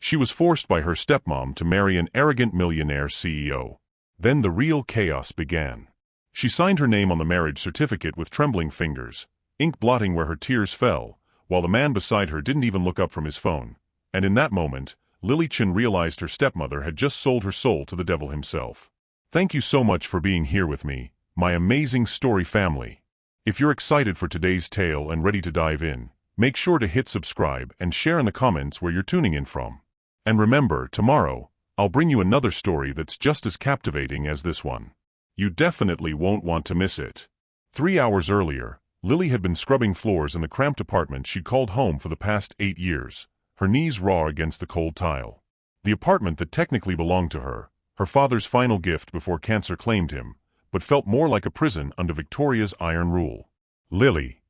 She was forced by her stepmom to marry an arrogant millionaire CEO. Then the real chaos began. She signed her name on the marriage certificate with trembling fingers, ink blotting where her tears fell, while the man beside her didn't even look up from his phone. And in that moment, Lily Chen realized her stepmother had just sold her soul to the devil himself. Thank you so much for being here with me, my amazing story family. If you're excited for today's tale and ready to dive in, make sure to hit subscribe and share in the comments where you're tuning in from. And remember, tomorrow, I'll bring you another story that's just as captivating as this one. You definitely won't want to miss it. 3 hours earlier, Lily had been scrubbing floors in the cramped apartment she'd called home for the past 8 years, her knees raw against the cold tile. The apartment that technically belonged to her, her father's final gift before cancer claimed him, but felt more like a prison under Victoria's iron rule. Lily.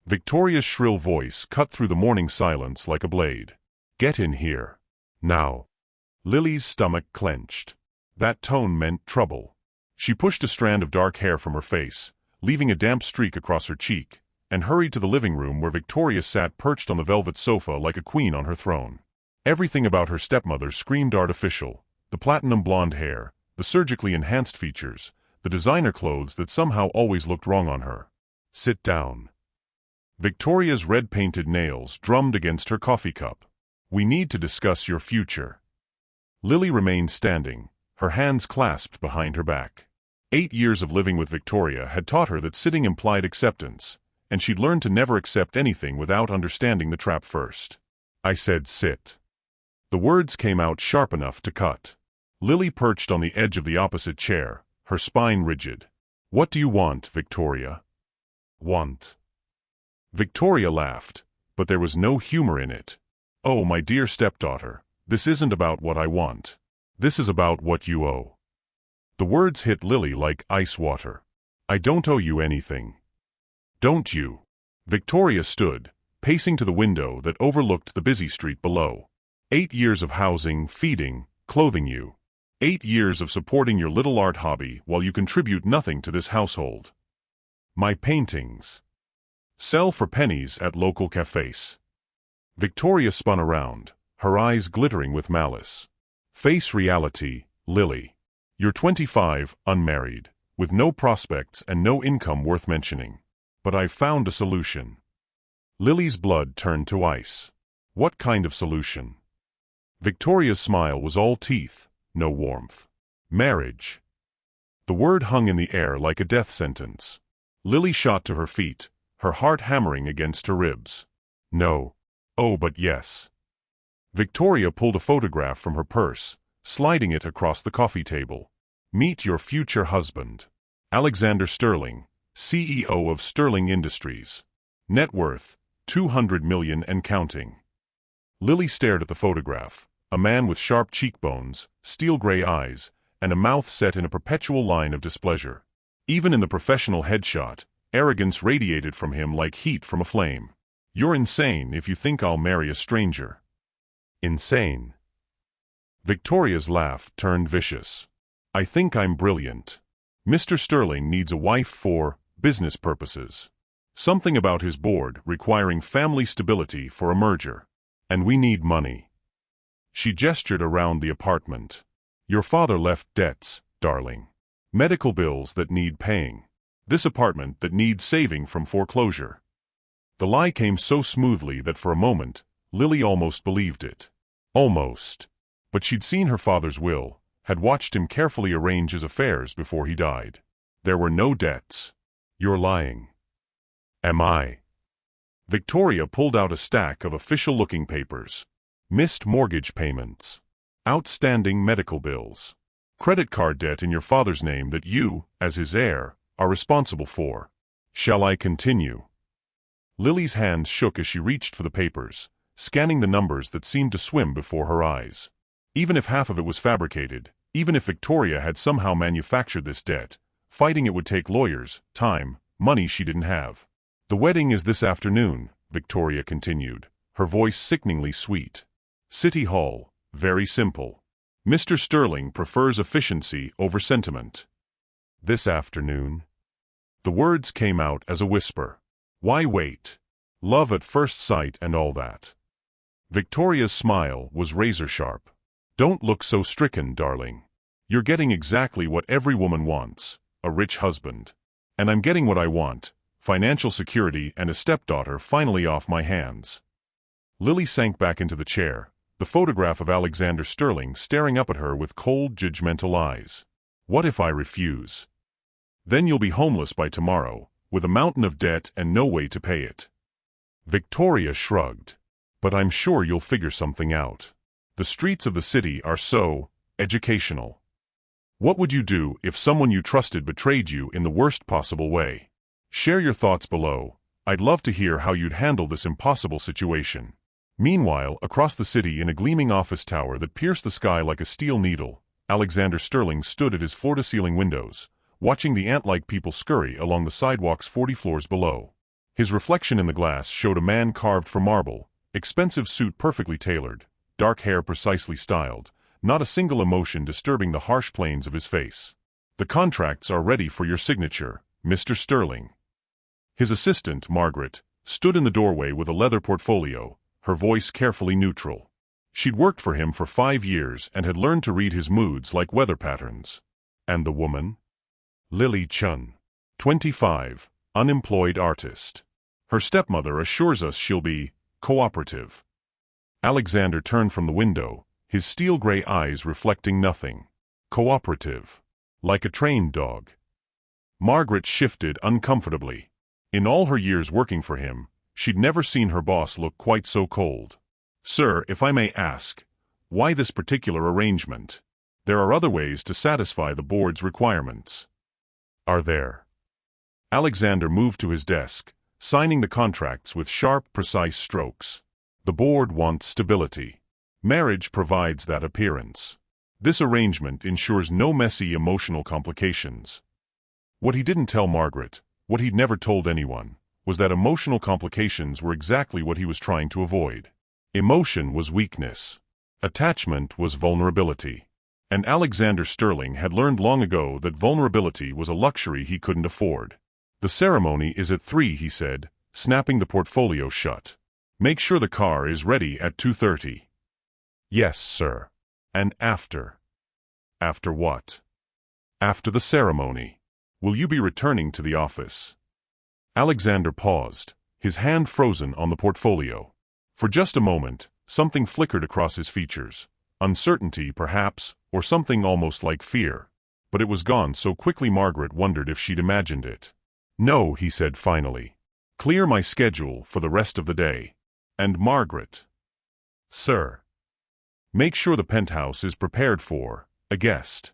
Victoria's shrill voice cut through the morning silence like a blade. Get in here. Now. Lily's stomach clenched. That tone meant trouble. She pushed a strand of dark hair from her face, leaving a damp streak across her cheek, and hurried to the living room where Victoria sat perched on the velvet sofa like a queen on her throne. Everything about her stepmother screamed artificial: the platinum blonde hair, the surgically enhanced features, the designer clothes that somehow always looked wrong on her. Sit down. Victoria's red-painted nails drummed against her coffee cup. We need to discuss your future. Lily remained standing, her hands clasped behind her back. 8 years of living with Victoria had taught her that sitting implied acceptance, and she'd learned to never accept anything without understanding the trap first. I said sit. The words came out sharp enough to cut. Lily perched on the edge of the opposite chair, her spine rigid. What do you want, Victoria? Want. Victoria laughed, but there was no humor in it. Oh, my dear stepdaughter, this isn't about what I want. This is about what you owe. The words hit Lily like ice water. I don't owe you anything. Don't you? Victoria stood, pacing to the window that overlooked the busy street below. 8 years of housing, feeding, clothing you. 8 years of supporting your little art hobby while you contribute nothing to this household. My paintings. Sell for pennies at local cafes. Victoria spun around, her eyes glittering with malice. Face reality, Lily. You're 25, unmarried, with no prospects and no income worth mentioning. But I've found a solution. Lily's blood turned to ice. What kind of solution? Victoria's smile was all teeth, no warmth. Marriage. The word hung in the air like a death sentence. Lily shot to her feet, her heart hammering against her ribs. No. Oh, but yes. Victoria pulled a photograph from her purse, sliding it across the coffee table. Meet your future husband. Alexander Sterling, CEO of Sterling Industries. Net worth, 200 million and counting. Lily stared at the photograph, a man with sharp cheekbones, steel-gray eyes, and a mouth set in a perpetual line of displeasure. Even in the professional headshot, arrogance radiated from him like heat from a flame. You're insane if you think I'll marry a stranger. Insane. Victoria's laugh turned vicious. I think I'm brilliant. Mr. Sterling needs a wife for business purposes. Something about his board requiring family stability for a merger. And we need money. She gestured around the apartment. Your father left debts, darling. Medical bills that need paying. This apartment that needs saving from foreclosure. The lie came so smoothly that for a moment, Lily almost believed it. Almost. But she'd seen her father's will, had watched him carefully arrange his affairs before he died. There were no debts. You're lying. Am I? Victoria pulled out a stack of official-looking papers. Missed mortgage payments. Outstanding medical bills. Credit card debt in your father's name that you, as his heir, are responsible for. Shall I continue? Lily's hands shook as she reached for the papers, scanning the numbers that seemed to swim before her eyes. Even if half of it was fabricated, even if Victoria had somehow manufactured this debt, fighting it would take lawyers, time, money she didn't have. The wedding is this afternoon, Victoria continued, her voice sickeningly sweet. City Hall, very simple. Mr. Sterling prefers efficiency over sentiment. This afternoon? The words came out as a whisper. Why wait? Love at first sight and all that. Victoria's smile was razor-sharp. "Don't look so stricken, darling. You're getting exactly what every woman wants, a rich husband. And I'm getting what I want, financial security and a stepdaughter finally off my hands." Lily sank back into the chair, the photograph of Alexander Sterling staring up at her with cold, judgmental eyes. "What if I refuse? Then you'll be homeless by tomorrow, with a mountain of debt and no way to pay it." Victoria shrugged. "But I'm sure you'll figure something out. The streets of the city are so educational. What would you do if someone you trusted betrayed you in the worst possible way? Share your thoughts below. I'd love to hear how you'd handle this impossible situation." Meanwhile, across the city in a gleaming office tower that pierced the sky like a steel needle, Alexander Sterling stood at his floor-to-ceiling windows, watching the ant-like people scurry along the sidewalks 40 floors below. His reflection in the glass showed a man carved from marble, expensive suit perfectly tailored, dark hair precisely styled, not a single emotion disturbing the harsh planes of his face. "The contracts are ready for your signature, Mr. Sterling." His assistant, Margaret, stood in the doorway with a leather portfolio, her voice carefully neutral. She'd worked for him for 5 years and had learned to read his moods like weather patterns. And the woman? Lily Chun. 25, unemployed artist. Her stepmother assures us she'll be cooperative. Alexander turned from the window, his steel-gray eyes reflecting nothing. Cooperative. Like a trained dog. Margaret shifted uncomfortably. In all her years working for him, she'd never seen her boss look quite so cold. "Sir, if I may ask, why this particular arrangement? There are other ways to satisfy the board's requirements." "Are there?" Alexander moved to his desk, signing the contracts with sharp, precise strokes. "The board wants stability. Marriage provides that appearance. This arrangement ensures no messy emotional complications." What he didn't tell Margaret, what he'd never told anyone, was that emotional complications were exactly what he was trying to avoid. Emotion was weakness. Attachment was vulnerability. And Alexander Sterling had learned long ago that vulnerability was a luxury he couldn't afford. "The ceremony is at 3, he said, snapping the portfolio shut. "Make sure the car is ready at 2:30. "Yes, sir." "And after?" "After what?" "After the ceremony. Will you be returning to the office?" Alexander paused, his hand frozen on the portfolio. For just a moment, something flickered across his features. Uncertainty, perhaps, or something almost like fear. But it was gone so quickly Margaret wondered if she'd imagined it. "No," he said finally. "Clear my schedule for the rest of the day." "And Margaret?" "Sir." "Make sure the penthouse is prepared for a guest."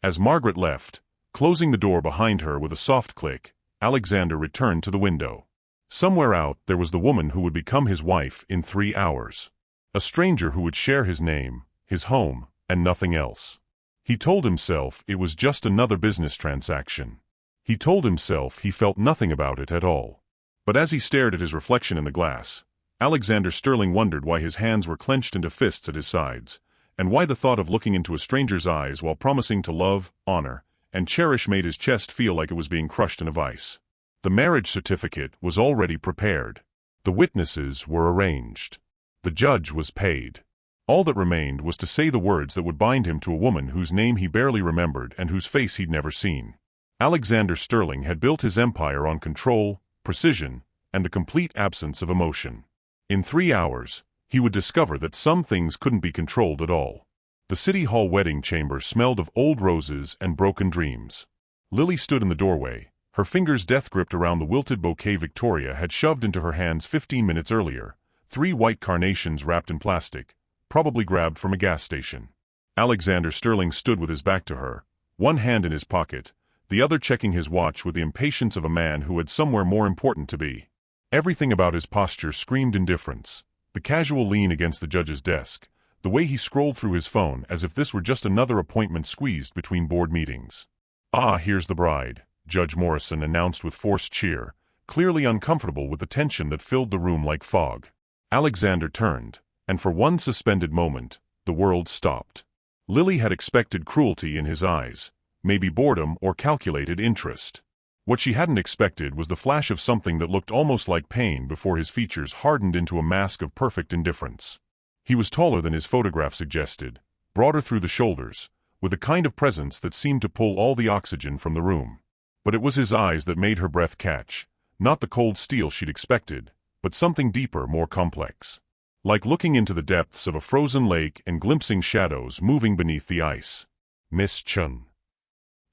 As Margaret left, closing the door behind her with a soft click, Alexander returned to the window. Somewhere out there was the woman who would become his wife in 3 hours. A stranger who would share his name, his home, and nothing else. He told himself it was just another business transaction. He told himself he felt nothing about it at all. But as he stared at his reflection in the glass, Alexander Sterling wondered why his hands were clenched into fists at his sides, and why the thought of looking into a stranger's eyes while promising to love, honor, and cherish made his chest feel like it was being crushed in a vice. The marriage certificate was already prepared. The witnesses were arranged. The judge was paid. All that remained was to say the words that would bind him to a woman whose name he barely remembered and whose face he'd never seen. Alexander Sterling had built his empire on control, precision, and the complete absence of emotion. In 3 hours, he would discover that some things couldn't be controlled at all. The City Hall wedding chamber smelled of old roses and broken dreams. Lily stood in the doorway, her fingers death-gripped around the wilted bouquet Victoria had shoved into her hands 15 minutes earlier, 3 white carnations wrapped in plastic, probably grabbed from a gas station. Alexander Sterling stood with his back to her, one hand in his pocket, the other checking his watch with the impatience of a man who had somewhere more important to be. Everything about his posture screamed indifference. The casual lean against the judge's desk, the way he scrolled through his phone as if this were just another appointment squeezed between board meetings. "Ah, here's the bride," Judge Morrison announced with forced cheer, clearly uncomfortable with the tension that filled the room like fog. Alexander turned, and for one suspended moment, the world stopped. Lily had expected cruelty in his eyes, maybe boredom or calculated interest. What she hadn't expected was the flash of something that looked almost like pain before his features hardened into a mask of perfect indifference. He was taller than his photograph suggested, broader through the shoulders, with a kind of presence that seemed to pull all the oxygen from the room. But it was his eyes that made her breath catch, not the cold steel she'd expected, but something deeper, more complex. Like looking into the depths of a frozen lake and glimpsing shadows moving beneath the ice. "Miss Chun."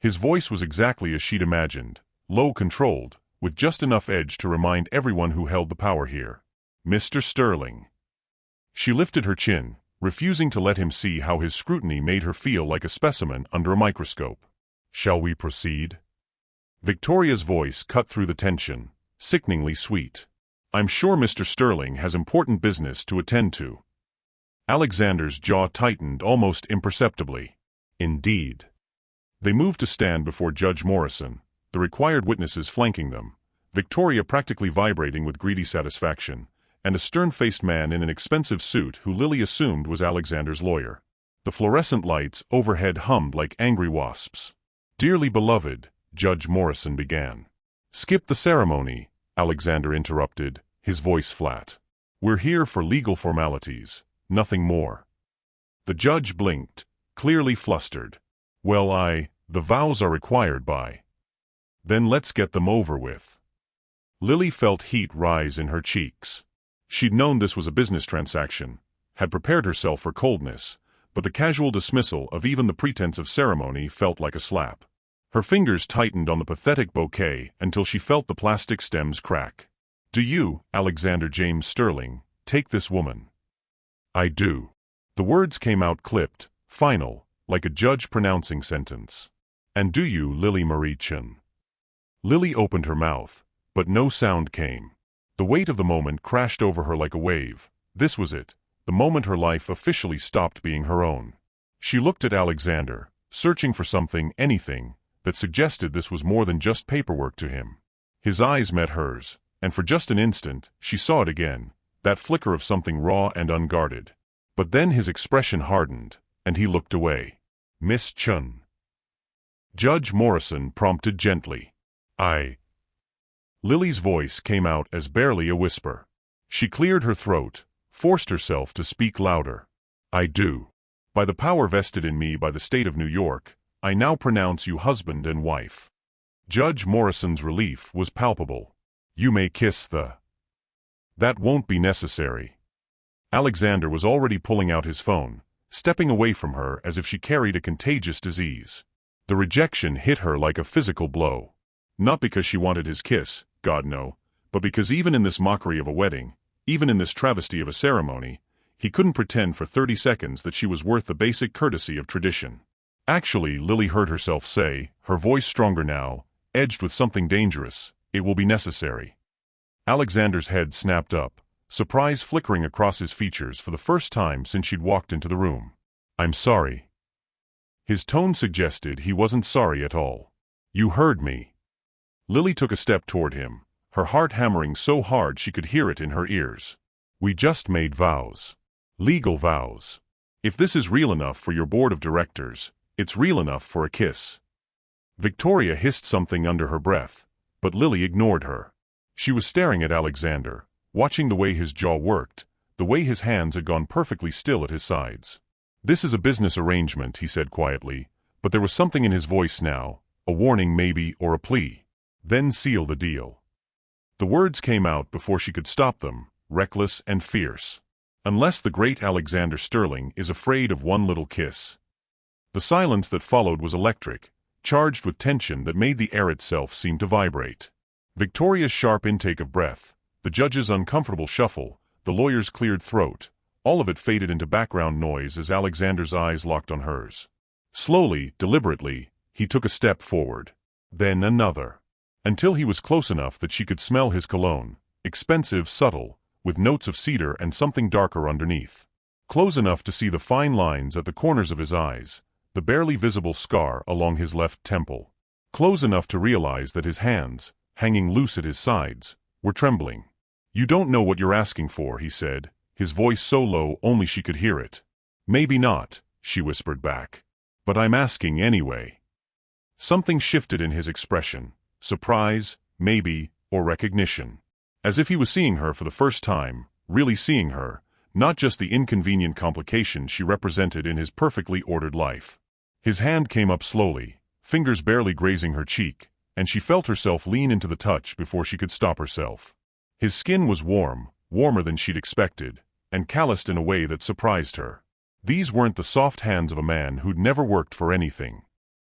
His voice was exactly as she'd imagined, low, controlled, with just enough edge to remind everyone who held the power here. "Mr. Sterling." She lifted her chin, refusing to let him see how his scrutiny made her feel like a specimen under a microscope. "Shall we proceed?" Victoria's voice cut through the tension, sickeningly sweet. "I'm sure Mr. Sterling has important business to attend to." Alexander's jaw tightened almost imperceptibly. "Indeed." They moved to stand before Judge Morrison, the required witnesses flanking them, Victoria practically vibrating with greedy satisfaction, and a stern-faced man in an expensive suit who Lily assumed was Alexander's lawyer. The fluorescent lights overhead hummed like angry wasps. "Dearly beloved," Judge Morrison began. "Skip the ceremony," Alexander interrupted, his voice flat. "We're here for legal formalities, nothing more." The judge blinked, clearly flustered. "Well, the vows are required by." "Then let's get them over with." Lily felt heat rise in her cheeks. She'd known this was a business transaction, had prepared herself for coldness, but the casual dismissal of even the pretense of ceremony felt like a slap. Her fingers tightened on the pathetic bouquet until she felt the plastic stems crack. "Do you, Alexander James Sterling, take this woman?" "I do." The words came out clipped, final, like a judge pronouncing sentence. "And do you, Lily Marie Chun?" Lily opened her mouth, but no sound came. The weight of the moment crashed over her like a wave. This was it, the moment her life officially stopped being her own. She looked at Alexander, searching for something, anything, that suggested this was more than just paperwork to him. His eyes met hers, and for just an instant, she saw it again, that flicker of something raw and unguarded. But then his expression hardened, and he looked away. "Miss Chun." Judge Morrison prompted gently. "I." Lily's voice came out as barely a whisper. She cleared her throat, forced herself to speak louder. "I do. By the power vested in me by the state of New York, I now pronounce you husband and wife." Judge Morrison's relief was palpable. "You may kiss the—" "That won't be necessary." Alexander was already pulling out his phone, stepping away from her as if she carried a contagious disease. The rejection hit her like a physical blow. Not because she wanted his kiss, God no, but because even in this mockery of a wedding, even in this travesty of a ceremony, he couldn't pretend for 30 seconds that she was worth the basic courtesy of tradition. "Actually," Lily heard herself say, her voice stronger now, edged with something dangerous, "it will be necessary." Alexander's head snapped up, surprise flickering across his features for the first time since she'd walked into the room. "I'm sorry." His tone suggested he wasn't sorry at all. "You heard me." Lily took a step toward him, her heart hammering so hard she could hear it in her ears. "We just made vows. Legal vows. If this is real enough for your board of directors, it's real enough for a kiss." Victoria hissed something under her breath, but Lily ignored her. She was staring at Alexander, watching the way his jaw worked, the way his hands had gone perfectly still at his sides. "This is a business arrangement," he said quietly, but there was something in his voice now, a warning maybe or a plea. "Then seal the deal." The words came out before she could stop them, reckless and fierce. "Unless the great Alexander Sterling is afraid of one little kiss." The silence that followed was electric, charged with tension that made the air itself seem to vibrate. Victoria's sharp intake of breath, the judge's uncomfortable shuffle, the lawyer's cleared throat, all of it faded into background noise as Alexander's eyes locked on hers. Slowly, deliberately, he took a step forward. Then another. Until he was close enough that she could smell his cologne, expensive, subtle, with notes of cedar and something darker underneath. Close enough to see the fine lines at the corners of his eyes, the barely visible scar along his left temple. Close enough to realize that his hands, hanging loose at his sides, were trembling. "You don't know what you're asking for," he said, his voice so low only she could hear it. "Maybe not," she whispered back. "But I'm asking anyway." Something shifted in his expression, surprise, maybe, or recognition. As if he was seeing her for the first time, really seeing her, not just the inconvenient complication she represented in his perfectly ordered life. His hand came up slowly, fingers barely grazing her cheek, and she felt herself lean into the touch before she could stop herself. His skin was warm, warmer than she'd expected, and calloused in a way that surprised her. These weren't the soft hands of a man who'd never worked for anything.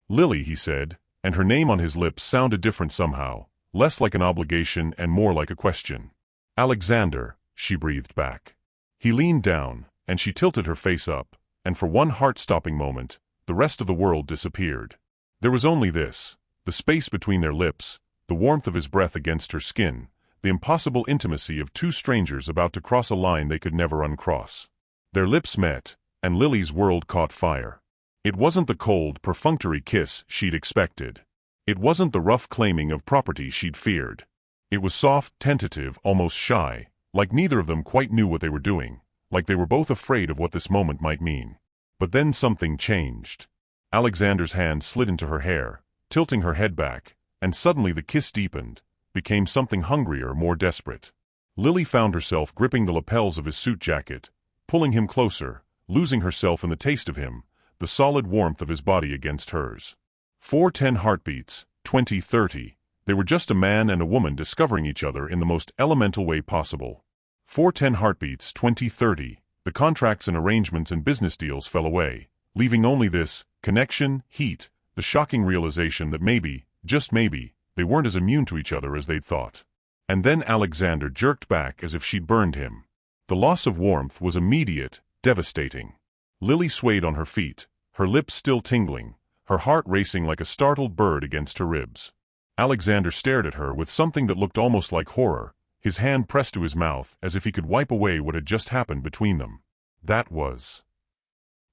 "Lily," he said, and her name on his lips sounded different somehow, less like an obligation and more like a question. "Alexander," she breathed back. He leaned down, and she tilted her face up, and for one heart-stopping moment, the rest of the world disappeared. There was only this, the space between their lips, the warmth of his breath against her skin, the impossible intimacy of two strangers about to cross a line they could never uncross. Their lips met, and Lily's world caught fire. It wasn't the cold, perfunctory kiss she'd expected. It wasn't the rough claiming of property she'd feared. It was soft, tentative, almost shy, like neither of them quite knew what they were doing, like they were both afraid of what this moment might mean. But then something changed. Alexander's hand slid into her hair, tilting her head back, and suddenly the kiss deepened, became something hungrier, more desperate. Lily found herself gripping the lapels of his suit jacket, pulling him closer, losing herself in the taste of him, the solid warmth of his body against hers. 410 heartbeats, 20-30. They were just a man and a woman discovering each other in the most elemental way possible. 410 heartbeats, 20-30. The contracts and arrangements and business deals fell away, leaving only this connection, heat, the shocking realization that maybe, just maybe, they weren't as immune to each other as they'd thought. And then Alexander jerked back as if she'd burned him. The loss of warmth was immediate, devastating. Lily swayed on her feet, her lips still tingling, her heart racing like a startled bird against her ribs. Alexander stared at her with something that looked almost like horror, his hand pressed to his mouth as if he could wipe away what had just happened between them. That was...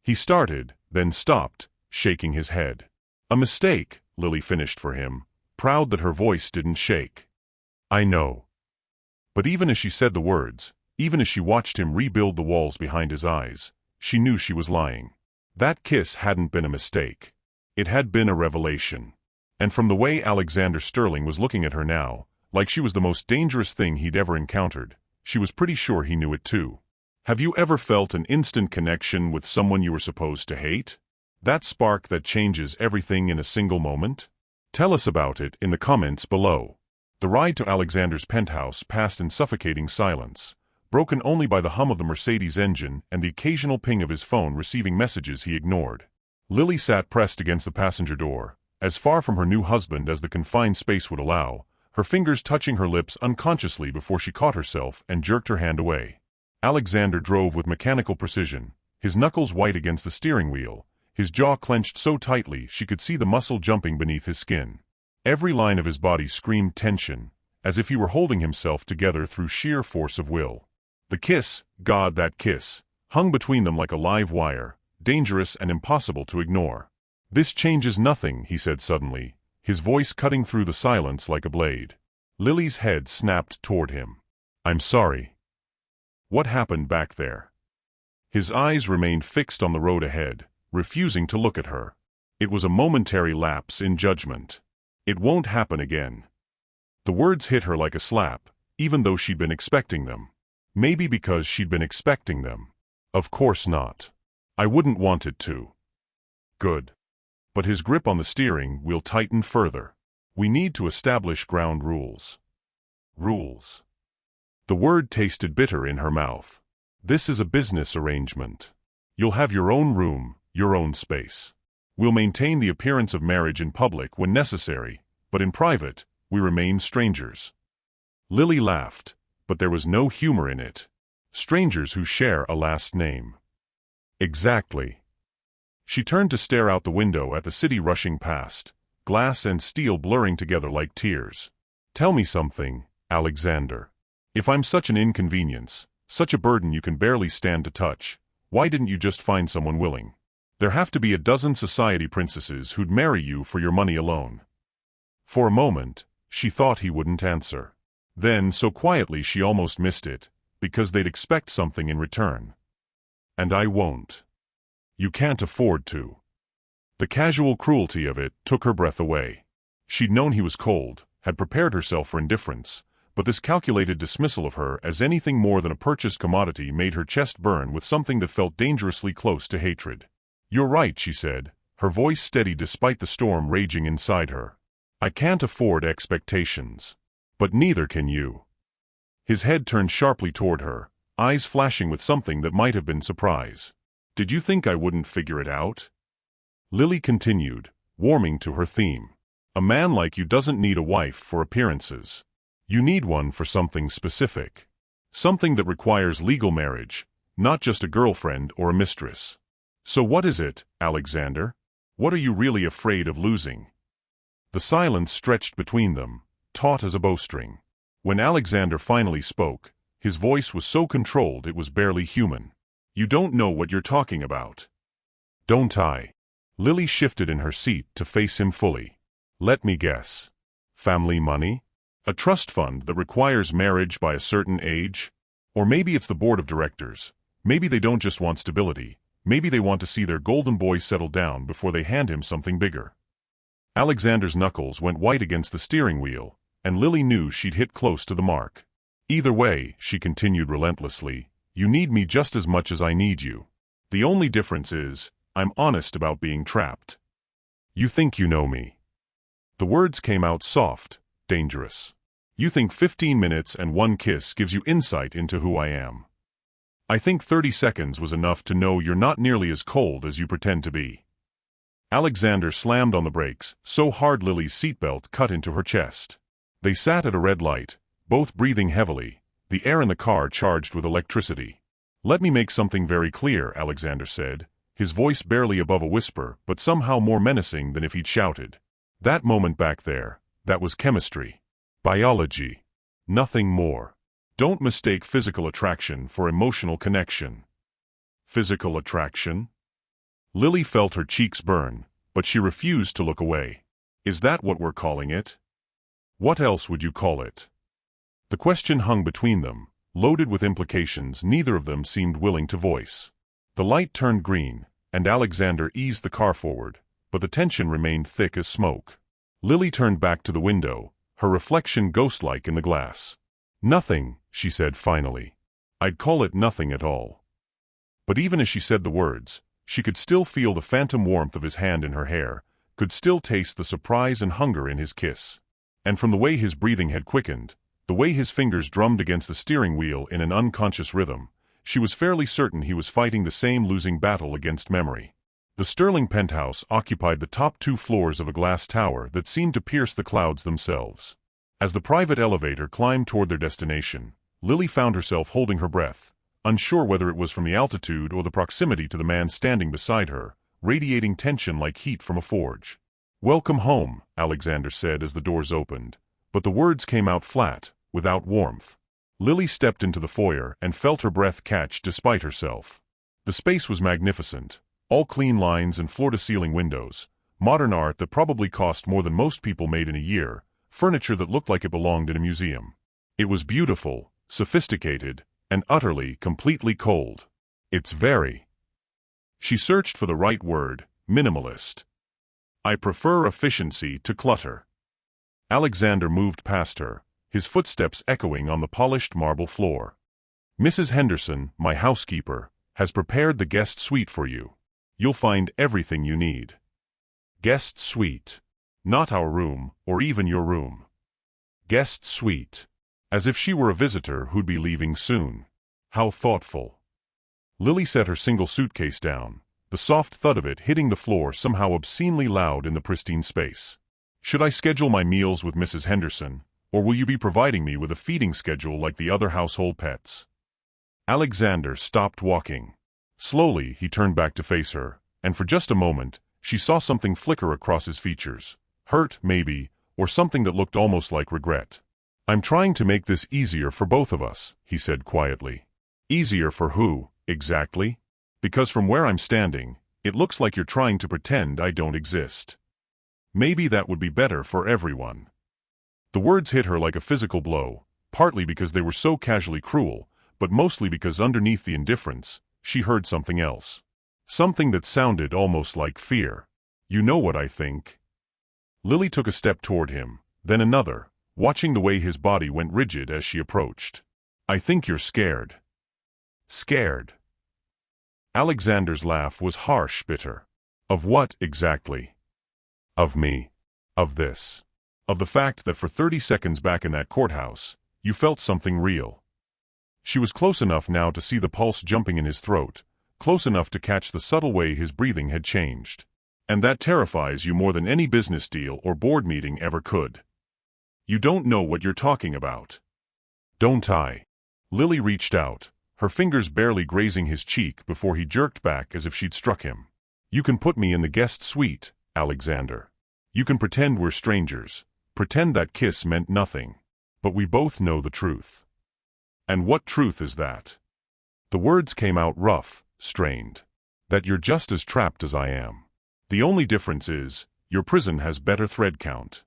He started, then stopped, shaking his head. "A mistake," Lily finished for him, proud that her voice didn't shake. "I know." But even as she said the words, even as she watched him rebuild the walls behind his eyes, she knew she was lying. That kiss hadn't been a mistake. It had been a revelation. And from the way Alexander Sterling was looking at her now, like she was the most dangerous thing he'd ever encountered, she was pretty sure he knew it too. Have you ever felt an instant connection with someone you were supposed to hate? That spark that changes everything in a single moment? Tell us about it in the comments below. The ride to Alexander's penthouse passed in suffocating silence, broken only by the hum of the Mercedes engine and the occasional ping of his phone receiving messages he ignored. Lily sat pressed against the passenger door, as far from her new husband as the confined space would allow, her fingers touching her lips unconsciously before she caught herself and jerked her hand away. Alexander drove with mechanical precision, his knuckles white against the steering wheel, his jaw clenched so tightly she could see the muscle jumping beneath his skin. Every line of his body screamed tension, as if he were holding himself together through sheer force of will. The kiss, God, that kiss, hung between them like a live wire, dangerous and impossible to ignore. "This changes nothing," he said suddenly, his voice cutting through the silence like a blade. Lily's head snapped toward him. "I'm sorry." What happened back there? His eyes remained fixed on the road ahead, refusing to look at her. It was a momentary lapse in judgment. "It won't happen again." The words hit her like a slap, even though she'd been expecting them. Maybe because she'd been expecting them. Of course not. "I wouldn't want it to." Good. But his grip on the steering wheel tightened further. "We need to establish ground rules." Rules. The word tasted bitter in her mouth. "This is a business arrangement. You'll have your own room, your own space. We'll maintain the appearance of marriage in public when necessary, but in private, we remain strangers." Lily laughed, but there was no humor in it. Strangers who share a last name. Exactly. She turned to stare out the window at the city rushing past, glass and steel blurring together like tears. "Tell me something, Alexander. If I'm such an inconvenience, such a burden you can barely stand to touch, why didn't you just find someone willing? There have to be a dozen society princesses who'd marry you for your money alone." For a moment, she thought he wouldn't answer. Then, so quietly she almost missed it, because they'd expect something in return. "And I won't. You can't afford to." The casual cruelty of it took her breath away. She'd known he was cold, had prepared herself for indifference, but this calculated dismissal of her as anything more than a purchased commodity made her chest burn with something that felt dangerously close to hatred. "You're right," she said, her voice steady despite the storm raging inside her. "I can't afford expectations. But neither can you." His head turned sharply toward her, eyes flashing with something that might have been surprise. "Did you think I wouldn't figure it out?" Lily continued, warming to her theme. "A man like you doesn't need a wife for appearances. You need one for something specific. Something that requires legal marriage, not just a girlfriend or a mistress. So what is it, Alexander? What are you really afraid of losing?" The silence stretched between them, taut as a bowstring. When Alexander finally spoke, his voice was so controlled it was barely human. "You don't know what you're talking about." "Don't I?" Lily shifted in her seat to face him fully. "Let me guess. Family money? A trust fund that requires marriage by a certain age? Or maybe it's the board of directors. Maybe they don't just want stability. Maybe they want to see their golden boy settle down before they hand him something bigger." Alexander's knuckles went white against the steering wheel, and Lily knew she'd hit close to the mark. "Either way," she continued relentlessly, "you need me just as much as I need you. The only difference is, I'm honest about being trapped. You think you know me." The words came out soft, dangerous. "You think 15 minutes and one kiss gives you insight into who I am. I think 30 seconds was enough to know you're not nearly as cold as you pretend to be." Alexander slammed on the brakes, so hard Lily's seatbelt cut into her chest. They sat at a red light, both breathing heavily, the air in the car charged with electricity. "Let me make something very clear," Alexander said, his voice barely above a whisper but somehow more menacing than if he'd shouted. "That moment back there, that was chemistry. Biology. Nothing more. Don't mistake physical attraction for emotional connection." "Physical attraction?" Lily felt her cheeks burn, but she refused to look away. "Is that what we're calling it? What else would you call it?" The question hung between them, loaded with implications neither of them seemed willing to voice. The light turned green, and Alexander eased the car forward, but the tension remained thick as smoke. Lily turned back to the window, her reflection ghost-like in the glass. "Nothing," she said finally. "I'd call it nothing at all." But even as she said the words, she could still feel the phantom warmth of his hand in her hair, could still taste the surprise and hunger in his kiss. And from the way his breathing had quickened, the way his fingers drummed against the steering wheel in an unconscious rhythm, she was fairly certain he was fighting the same losing battle against memory. The sterling penthouse occupied the top 2 floors of a glass tower that seemed to pierce the clouds themselves. As the private elevator climbed toward their destination, Lily found herself holding her breath, unsure whether it was from the altitude or the proximity to the man standing beside her, radiating tension like heat from a forge. "Welcome home," Alexander said as the doors opened, but the words came out flat, without warmth. Lily stepped into the foyer and felt her breath catch despite herself. The space was magnificent, all clean lines and floor-to-ceiling windows, modern art that probably cost more than most people made in a year, furniture that looked like it belonged in a museum. It was beautiful, sophisticated, and utterly, completely cold. "It's very..." She searched for the right word, minimalist. "I prefer efficiency to clutter." Alexander moved past her, his footsteps echoing on the polished marble floor. "Mrs. Henderson, my housekeeper, has prepared the guest suite for you. You'll find everything you need." Guest suite. Not our room, or even your room. Guest suite. As if she were a visitor who'd be leaving soon. How thoughtful. Lily set her single suitcase down, the soft thud of it hitting the floor somehow obscenely loud in the pristine space. "Should I schedule my meals with Mrs. Henderson, or will you be providing me with a feeding schedule like the other household pets?" Alexander stopped walking. Slowly, he turned back to face her, and for just a moment, she saw something flicker across his features. Hurt, maybe, or something that looked almost like regret. "I'm trying to make this easier for both of us," he said quietly. "Easier for who, exactly? Because from where I'm standing, it looks like you're trying to pretend I don't exist. Maybe that would be better for everyone." The words hit her like a physical blow, partly because they were so casually cruel, but mostly because underneath the indifference, she heard something else. Something that sounded almost like fear. "You know what I think." Lily took a step toward him, then another, watching the way his body went rigid as she approached. "I think you're scared." "Scared?" Alexander's laugh was harsh, bitter. "Of what, exactly?" "Of me. Of this. Of the fact that for 30 seconds back in that courthouse, you felt something real." She was close enough now to see the pulse jumping in his throat, close enough to catch the subtle way his breathing had changed. "And that terrifies you more than any business deal or board meeting ever could. You don't know what you're talking about." "Don't I?" Lily reached out, her fingers barely grazing his cheek before he jerked back as if she'd struck him. "You can put me in the guest suite, Alexander. You can pretend we're strangers, pretend that kiss meant nothing. But we both know the truth." "And what truth is that?" The words came out rough, strained. "That you're just as trapped as I am. The only difference is, your prison has better thread count."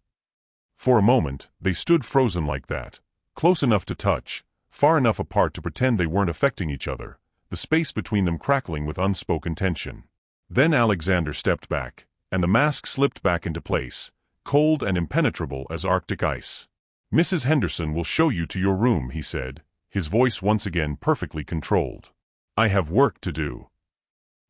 For a moment, they stood frozen like that, close enough to touch, far enough apart to pretend they weren't affecting each other, the space between them crackling with unspoken tension. Then Alexander stepped back, and the mask slipped back into place, cold and impenetrable as Arctic ice. "Mrs. Henderson will show you to your room," he said, his voice once again perfectly controlled. "I have work to do."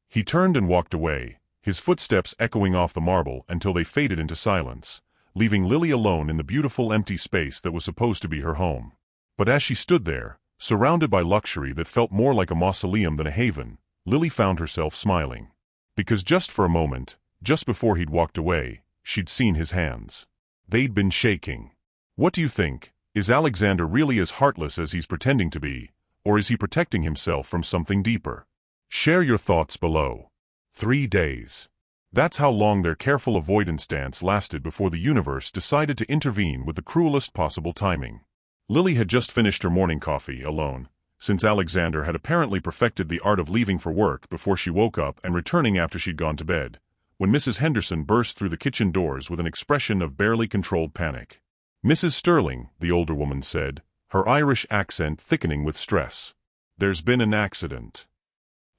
He turned and walked away, his footsteps echoing off the marble until they faded into silence, leaving Lily alone in the beautiful empty space that was supposed to be her home. But as she stood there, surrounded by luxury that felt more like a mausoleum than a haven, Lily found herself smiling. Because just for a moment, just before he'd walked away, she'd seen his hands. They'd been shaking. "What do you think? Is Alexander really as heartless as he's pretending to be, or is he protecting himself from something deeper?" Share your thoughts below. 3 days. That's how long their careful avoidance dance lasted before the universe decided to intervene with the cruelest possible timing. Lily had just finished her morning coffee, alone, since Alexander had apparently perfected the art of leaving for work before she woke up and returning after she'd gone to bed, when Mrs. Henderson burst through the kitchen doors with an expression of barely controlled panic. "Mrs. Sterling," the older woman said, her Irish accent thickening with stress. "There's been an accident."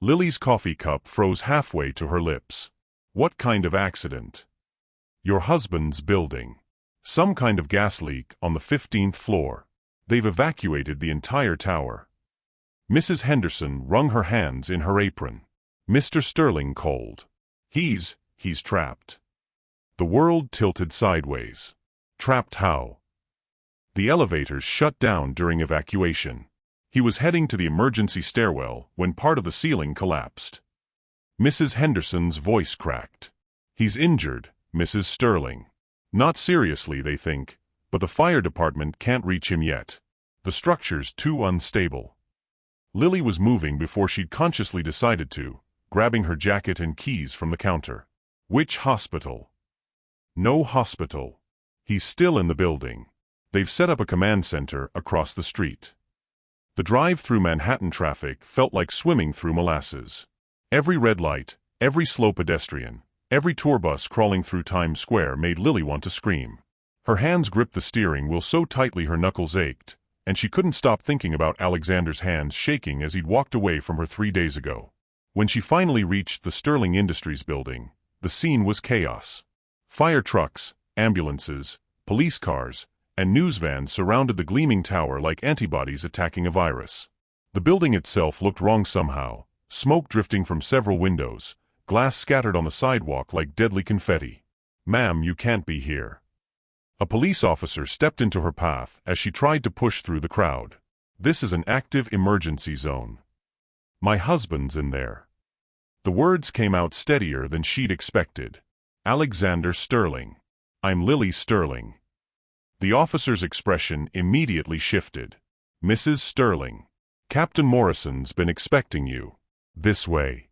Lily's coffee cup froze halfway to her lips. "What kind of accident?" "Your husband's building. Some kind of gas leak on the 15th floor. They've evacuated the entire tower." Mrs. Henderson wrung her hands in her apron. Mr. Sterling called. He's trapped." The world tilted sideways. "Trapped how?" "The elevators shut down during evacuation. He was heading to the emergency stairwell when part of the ceiling collapsed." Mrs. Henderson's voice cracked. "He's injured, Mrs. Sterling. Not seriously, they think, but the fire department can't reach him yet. The structure's too unstable." Lily was moving before she'd consciously decided to, grabbing her jacket and keys from the counter. "Which hospital?" "No hospital. He's still in the building. They've set up a command center across the street." The drive through Manhattan traffic felt like swimming through molasses. Every red light, every slow pedestrian, every tour bus crawling through Times Square made Lily want to scream. Her hands gripped the steering wheel so tightly her knuckles ached, and she couldn't stop thinking about Alexander's hands shaking as he'd walked away from her 3 days ago. When she finally reached the Sterling Industries building, the scene was chaos. Fire trucks, ambulances, police cars, and news vans surrounded the gleaming tower like antibodies attacking a virus. The building itself looked wrong somehow, smoke drifting from several windows, glass scattered on the sidewalk like deadly confetti. "Ma'am, you can't be here." A police officer stepped into her path as she tried to push through the crowd. "This is an active emergency zone. My husband's in there." The words came out steadier than she'd expected. "Alexander Sterling. I'm Lily Sterling." The officer's expression immediately shifted. "Mrs. Sterling, Captain Morrison's been expecting you. This way."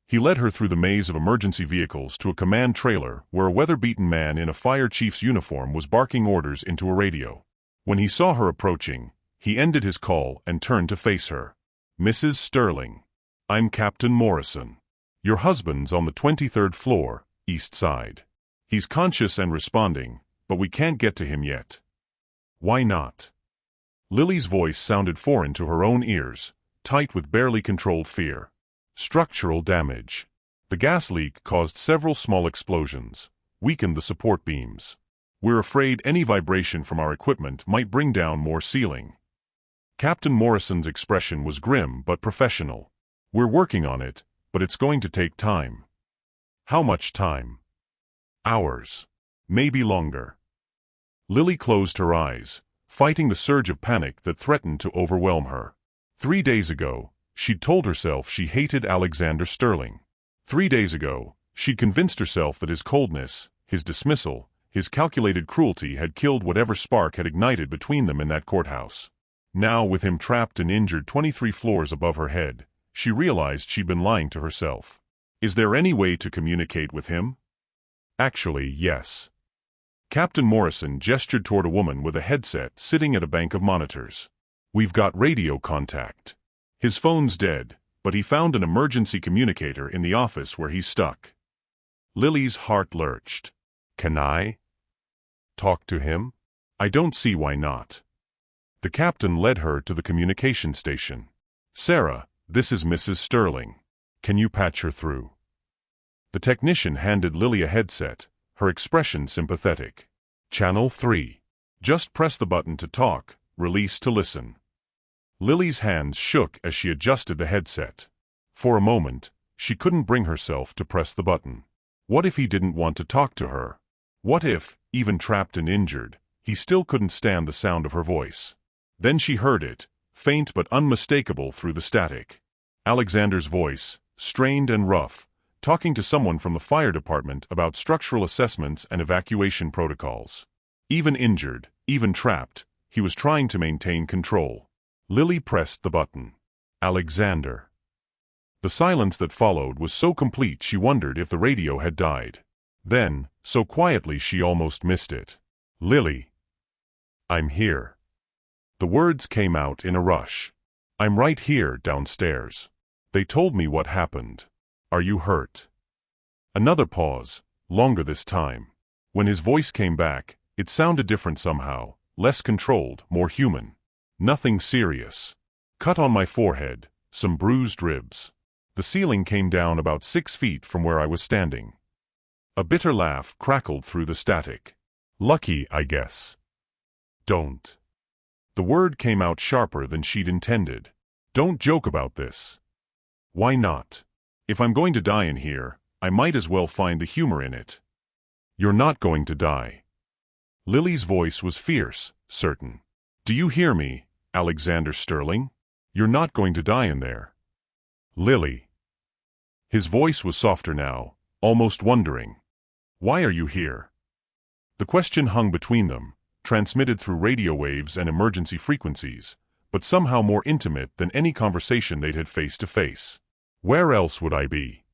He led her through the maze of emergency vehicles to a command trailer where a weather-beaten man in a fire chief's uniform was barking orders into a radio. When he saw her approaching, he ended his call and turned to face her. "Mrs. Sterling, I'm Captain Morrison. Your husband's on the 23rd floor, east side. He's conscious and responding, but we can't get to him yet." "Why not?" Lily's voice sounded foreign to her own ears, tight with barely controlled fear. "Structural damage. The gas leak caused several small explosions, weakened the support beams. We're afraid any vibration from our equipment might bring down more ceiling. Captain Morrison's expression was grim but professional. We're working on it, but it's going to take time. How much time? Hours. Maybe longer. Lily closed her eyes, fighting the surge of panic that threatened to overwhelm her. 3 days ago, she'd told herself she hated Alexander Sterling. 3 days ago, she'd convinced herself that his coldness, his dismissal, his calculated cruelty had killed whatever spark had ignited between them in that courthouse. Now, with him trapped and injured 23 floors above her head, she realized she'd been lying to herself. Is there any way to communicate with him? Actually, yes. Captain Morrison gestured toward a woman with a headset sitting at a bank of monitors. We've got radio contact. His phone's dead, but he found an emergency communicator in the office where he's stuck. Lily's heart lurched. Can I talk to him? I don't see why not. The captain led her to the communication station. Sarah, this is Mrs. Sterling. Can you patch her through? The technician handed Lily a headset, her expression sympathetic. Channel 3. Just press the button to talk, release to listen. Lily's hands shook as she adjusted the headset. For a moment, she couldn't bring herself to press the button. What if he didn't want to talk to her? What if, even trapped and injured, he still couldn't stand the sound of her voice? Then she heard it, faint but unmistakable through the static. Alexander's voice, strained and rough, talking to someone from the fire department about structural assessments and evacuation protocols. Even injured, even trapped, he was trying to maintain control. Lily pressed the button. Alexander. The silence that followed was so complete she wondered if the radio had died. Then, so quietly she almost missed it. Lily. I'm here. The words came out in a rush. I'm right here downstairs. They told me what happened. Are you hurt? Another pause, longer this time. When his voice came back, it sounded different somehow, less controlled, more human. Nothing serious. Cut on my forehead, some bruised ribs. The ceiling came down about 6 feet from where I was standing. A bitter laugh crackled through the static. Lucky, I guess. Don't. The word came out sharper than she'd intended. Don't joke about this. Why not? If I'm going to die in here, I might as well find the humor in it. You're not going to die. Lily's voice was fierce, certain. Do you hear me, Alexander Sterling? You're not going to die in there. Lily. His voice was softer now, almost wondering. Why are you here? The question hung between them, transmitted through radio waves and emergency frequencies, but somehow more intimate than any conversation they'd had face to face. Where else would I be?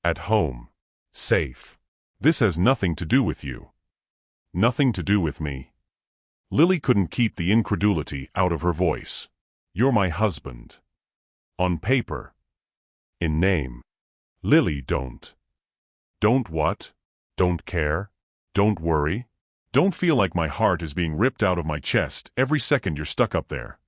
At home. Safe. This has nothing to do with you. Nothing to do with me. Lily couldn't keep the incredulity out of her voice. You're my husband. On paper. In name. Lily, don't. Don't what? Don't care? Don't worry? Don't feel like my heart is being ripped out of my chest every second you're stuck up there.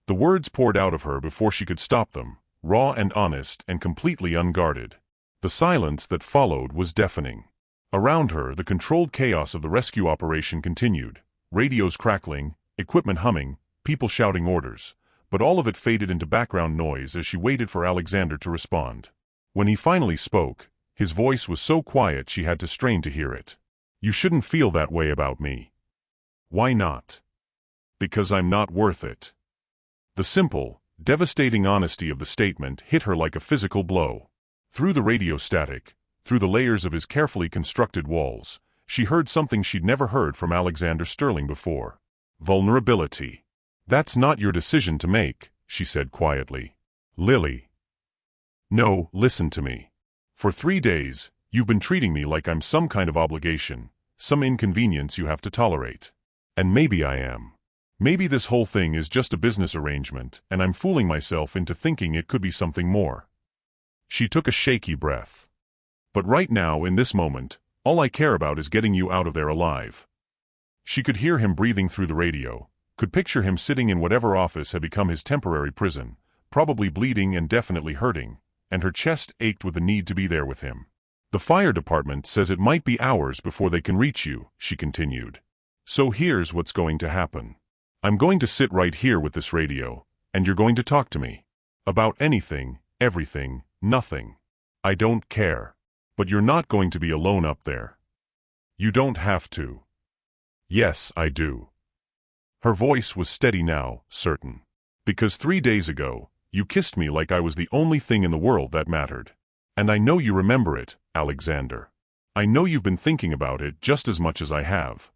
The words poured out of her before she could stop them, raw and honest and completely unguarded. The silence that followed was deafening. Around her, the controlled chaos of the rescue operation continued, radios crackling, equipment humming, people shouting orders, but all of it faded into background noise as she waited for Alexander to respond. When he finally spoke, his voice was so quiet she had to strain to hear it. You shouldn't feel that way about me. Why not? Because I'm not worth it. The simple, devastating honesty of the statement hit her like a physical blow. Through the radio static, through the layers of his carefully constructed walls, she heard something she'd never heard from Alexander Sterling before. Vulnerability. That's not your decision to make, she said quietly. Lily. No, listen to me. For 3 days, you've been treating me like I'm some kind of obligation, some inconvenience you have to tolerate. And maybe I am. Maybe this whole thing is just a business arrangement, and I'm fooling myself into thinking it could be something more. She took a shaky breath. But right now, in this moment, all I care about is getting you out of there alive. She could hear him breathing through the radio, could picture him sitting in whatever office had become his temporary prison, probably bleeding and definitely hurting, and her chest ached with the need to be there with him. The fire department says it might be hours before they can reach you, she continued. So here's what's going to happen. I'm going to sit right here with this radio, and you're going to talk to me. About anything, everything, nothing. I don't care. But you're not going to be alone up there. You don't have to. Yes, I do. Her voice was steady now, certain. Because 3 days ago, you kissed me like I was the only thing in the world that mattered. And I know you remember it, Alexander. I know you've been thinking about it just as much as I have.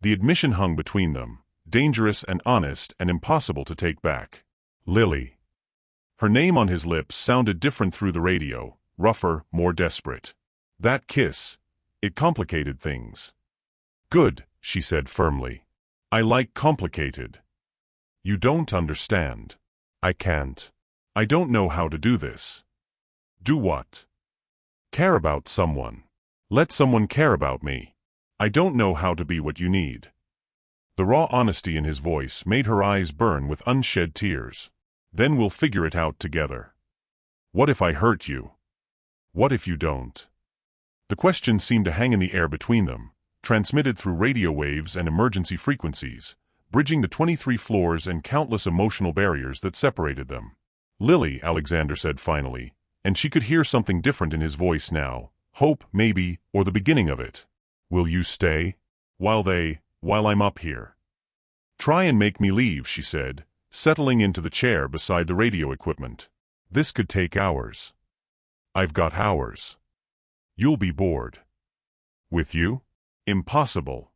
The admission hung between them, dangerous and honest and impossible to take back. Lily. Her name on his lips sounded different through the radio, rougher, more desperate. That kiss, it complicated things. Good, she said firmly. I like complicated. You don't understand. I can't. I don't know how to do this. Do what? Care about someone. Let someone care about me. I don't know how to be what you need. The raw honesty in his voice made her eyes burn with unshed tears. Then we'll figure it out together. What if I hurt you? What if you don't? The question seemed to hang in the air between them, transmitted through radio waves and emergency frequencies, bridging the 23 floors and countless emotional barriers that separated them. Lily, Alexander said finally, and she could hear something different in his voice now, hope, maybe, or the beginning of it. Will you stay? While I'm up here. Try and make me leave, she said, settling into the chair beside the radio equipment. This could take hours. I've got hours. You'll be bored. With you? Impossible.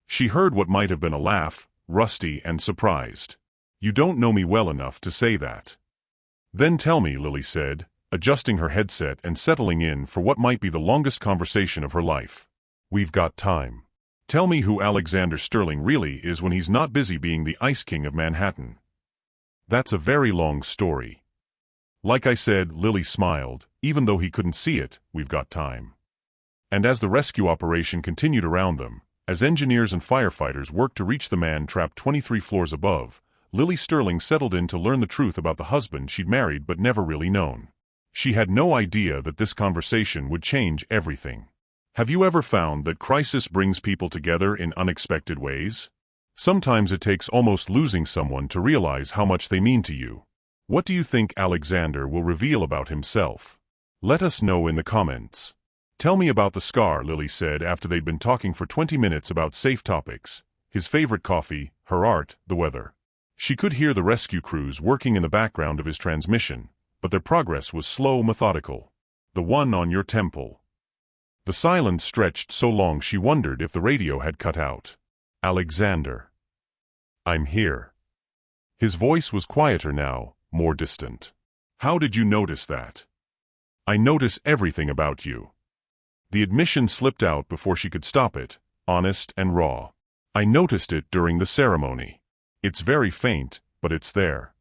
She heard what might have been a laugh, rusty and surprised. You don't know me well enough to say that. Then tell me, Lily said, adjusting her headset and settling in for what might be the longest conversation of her life. We've got time. Tell me who Alexander Sterling really is when he's not busy being the Ice King of Manhattan. That's a very long story. Like I said, Lily smiled, even though he couldn't see it, we've got time. And as the rescue operation continued around them, as engineers and firefighters worked to reach the man trapped 23 floors above, Lily Sterling settled in to learn the truth about the husband she'd married but never really known. She had no idea that this conversation would change everything. Have you ever found that crisis brings people together in unexpected ways? Sometimes it takes almost losing someone to realize how much they mean to you. What do you think Alexander will reveal about himself? Let us know in the comments. Tell me about the scar, Lily said after they'd been talking for 20 minutes about safe topics, his favorite coffee, her art, the weather. She could hear the rescue crews working in the background of his transmission, but their progress was slow, methodical. The one on your temple. The silence stretched so long she wondered if the radio had cut out. Alexander. I'm here. His voice was quieter now, more distant. How did you notice that? I notice everything about you. The admission slipped out before she could stop it, honest and raw. I noticed it during the ceremony. It's very faint, but it's there.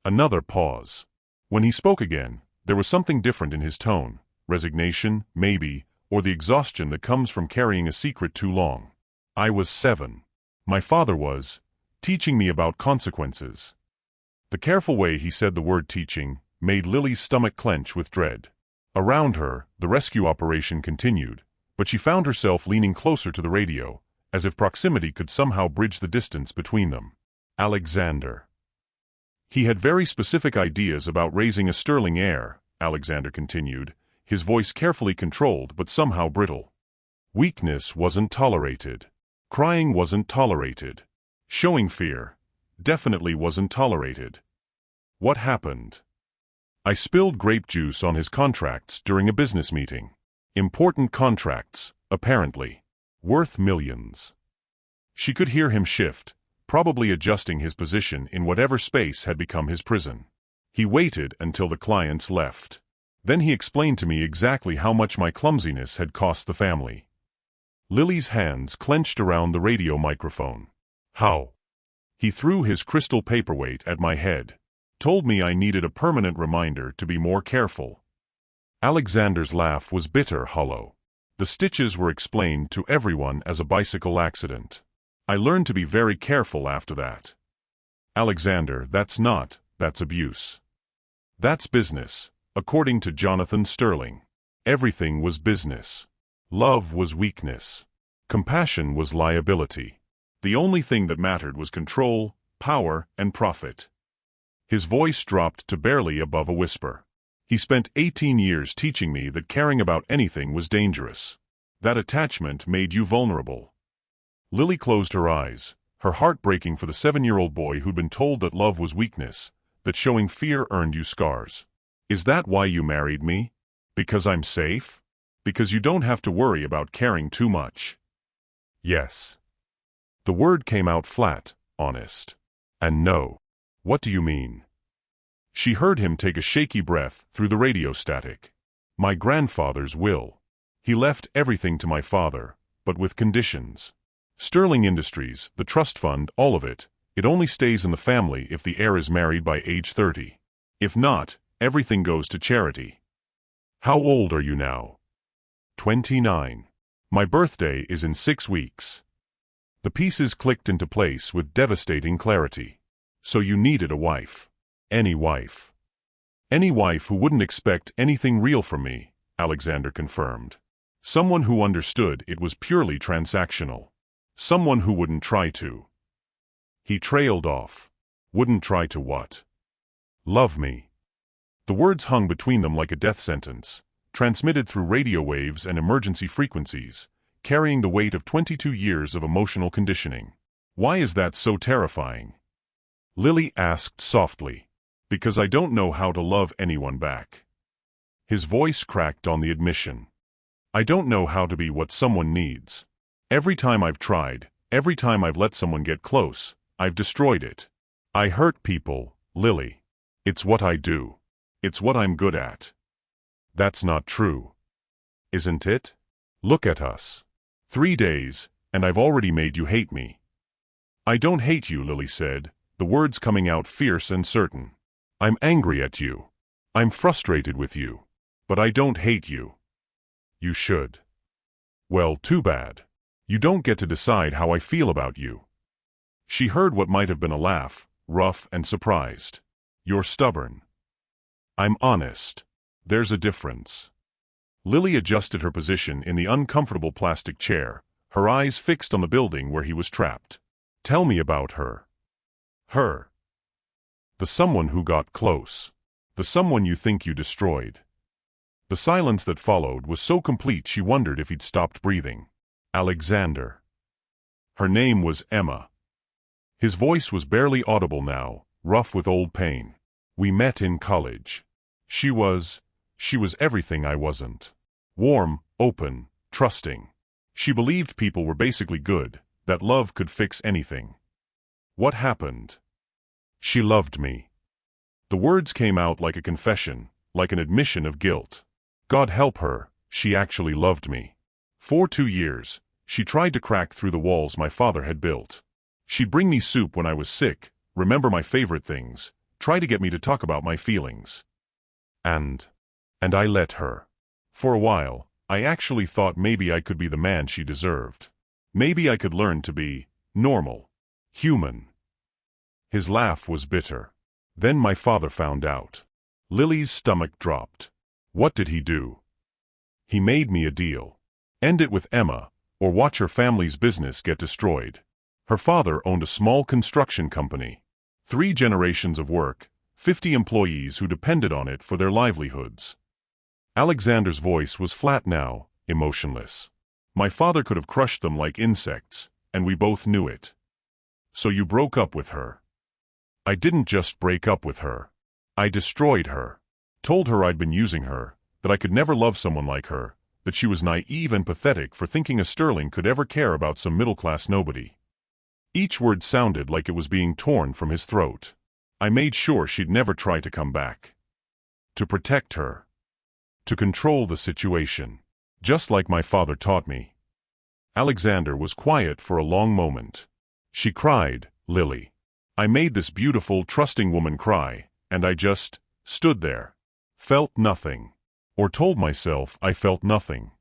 Another pause. When he spoke again, there was something different in his tone, resignation, maybe, or the exhaustion that comes from carrying a secret too long. I was 7. My father was, teaching me about consequences. The careful way he said the word teaching made Lily's stomach clench with dread. Around her, the rescue operation continued, but she found herself leaning closer to the radio, as if proximity could somehow bridge the distance between them. Alexander. He had very specific ideas about raising a sterling heir, Alexander continued, his voice carefully controlled but somehow brittle. Weakness wasn't tolerated. Crying wasn't tolerated. Showing fear definitely wasn't tolerated. What happened? I spilled grape juice on his contracts during a business meeting. Important contracts, apparently. Worth millions. She could hear him shift, probably adjusting his position in whatever space had become his prison. He waited until the clients left. Then he explained to me exactly how much my clumsiness had cost the family. Lily's hands clenched around the radio microphone. How? He threw his crystal paperweight at my head. Told me I needed a permanent reminder to be more careful. Alexander's laugh was bitter, hollow. The stitches were explained to everyone as a bicycle accident. I learned to be very careful after that. Alexander, that's abuse. That's business, according to Jonathan Sterling. Everything was business. Love was weakness. Compassion was liability. The only thing that mattered was control, power, and profit. His voice dropped to barely above a whisper. He spent 18 years teaching me that caring about anything was dangerous. That attachment made you vulnerable. Lily closed her eyes, her heart breaking for the 7-year-old boy who'd been told that love was weakness, that showing fear earned you scars. Is that why you married me? Because I'm safe? Because you don't have to worry about caring too much? Yes. The word came out flat, honest. And no. What do you mean? She heard him take a shaky breath through the radio static. My grandfather's will. He left everything to my father, but with conditions. Sterling Industries, the trust fund, all of it, it only stays in the family if the heir is married by age 30. If not, everything goes to charity. How old are you now? 29. My birthday is in 6 weeks. The pieces clicked into place with devastating clarity. So you needed a wife. Any wife. Any wife who wouldn't expect anything real from me, Alexander confirmed. Someone who understood it was purely transactional. Someone who wouldn't try to. He trailed off. Wouldn't try to what? Love me. The words hung between them like a death sentence, transmitted through radio waves and emergency frequencies, carrying the weight of 22 years of emotional conditioning. Why is that so terrifying? Lily asked softly. Because I don't know how to love anyone back. His voice cracked on the admission. I don't know how to be what someone needs. Every time I've tried, every time I've let someone get close, I've destroyed it. I hurt people, Lily. It's what I do. It's what I'm good at. That's not true. Isn't it? Look at us. 3 days, and I've already made you hate me. I don't hate you, Lily said, the words coming out fierce and certain. I'm angry at you. I'm frustrated with you. But I don't hate you. You should. Well, too bad. You don't get to decide how I feel about you. She heard what might have been a laugh, rough and surprised. You're stubborn. I'm honest. There's a difference. Lily adjusted her position in the uncomfortable plastic chair, her eyes fixed on the building where he was trapped. Tell me about her. Her. The someone who got close. The someone you think you destroyed. The silence that followed was so complete she wondered if he'd stopped breathing. Alexander. Her name was Emma. His voice was barely audible now, rough with old pain. We met in college. She was everything I wasn't. Warm, open, trusting. She believed people were basically good, that love could fix anything. What happened? She loved me. The words came out like a confession, like an admission of guilt. God help her, she actually loved me. For 2 years, she tried to crack through the walls my father had built. She'd bring me soup when I was sick, remember my favorite things, try to get me to talk about my feelings. And I let her. For a while, I actually thought maybe I could be the man she deserved. Maybe I could learn to be normal, human. His laugh was bitter. Then my father found out. Lily's stomach dropped. What did he do? He made me a deal. End it with Emma, or watch her family's business get destroyed. Her father owned a small construction company. 3 generations of work, 50 employees who depended on it for their livelihoods. Alexander's voice was flat now, emotionless. My father could have crushed them like insects, and we both knew it. So you broke up with her. I didn't just break up with her. I destroyed her. Told her I'd been using her, that I could never love someone like her, that she was naive and pathetic for thinking a Sterling could ever care about some middle-class nobody. Each word sounded like it was being torn from his throat. I made sure she'd never try to come back. To protect her. To control the situation. Just like my father taught me. Alexander was quiet for a long moment. She cried, Lily. I made this beautiful, trusting woman cry, and I just stood there. Felt nothing. Or told myself I felt nothing.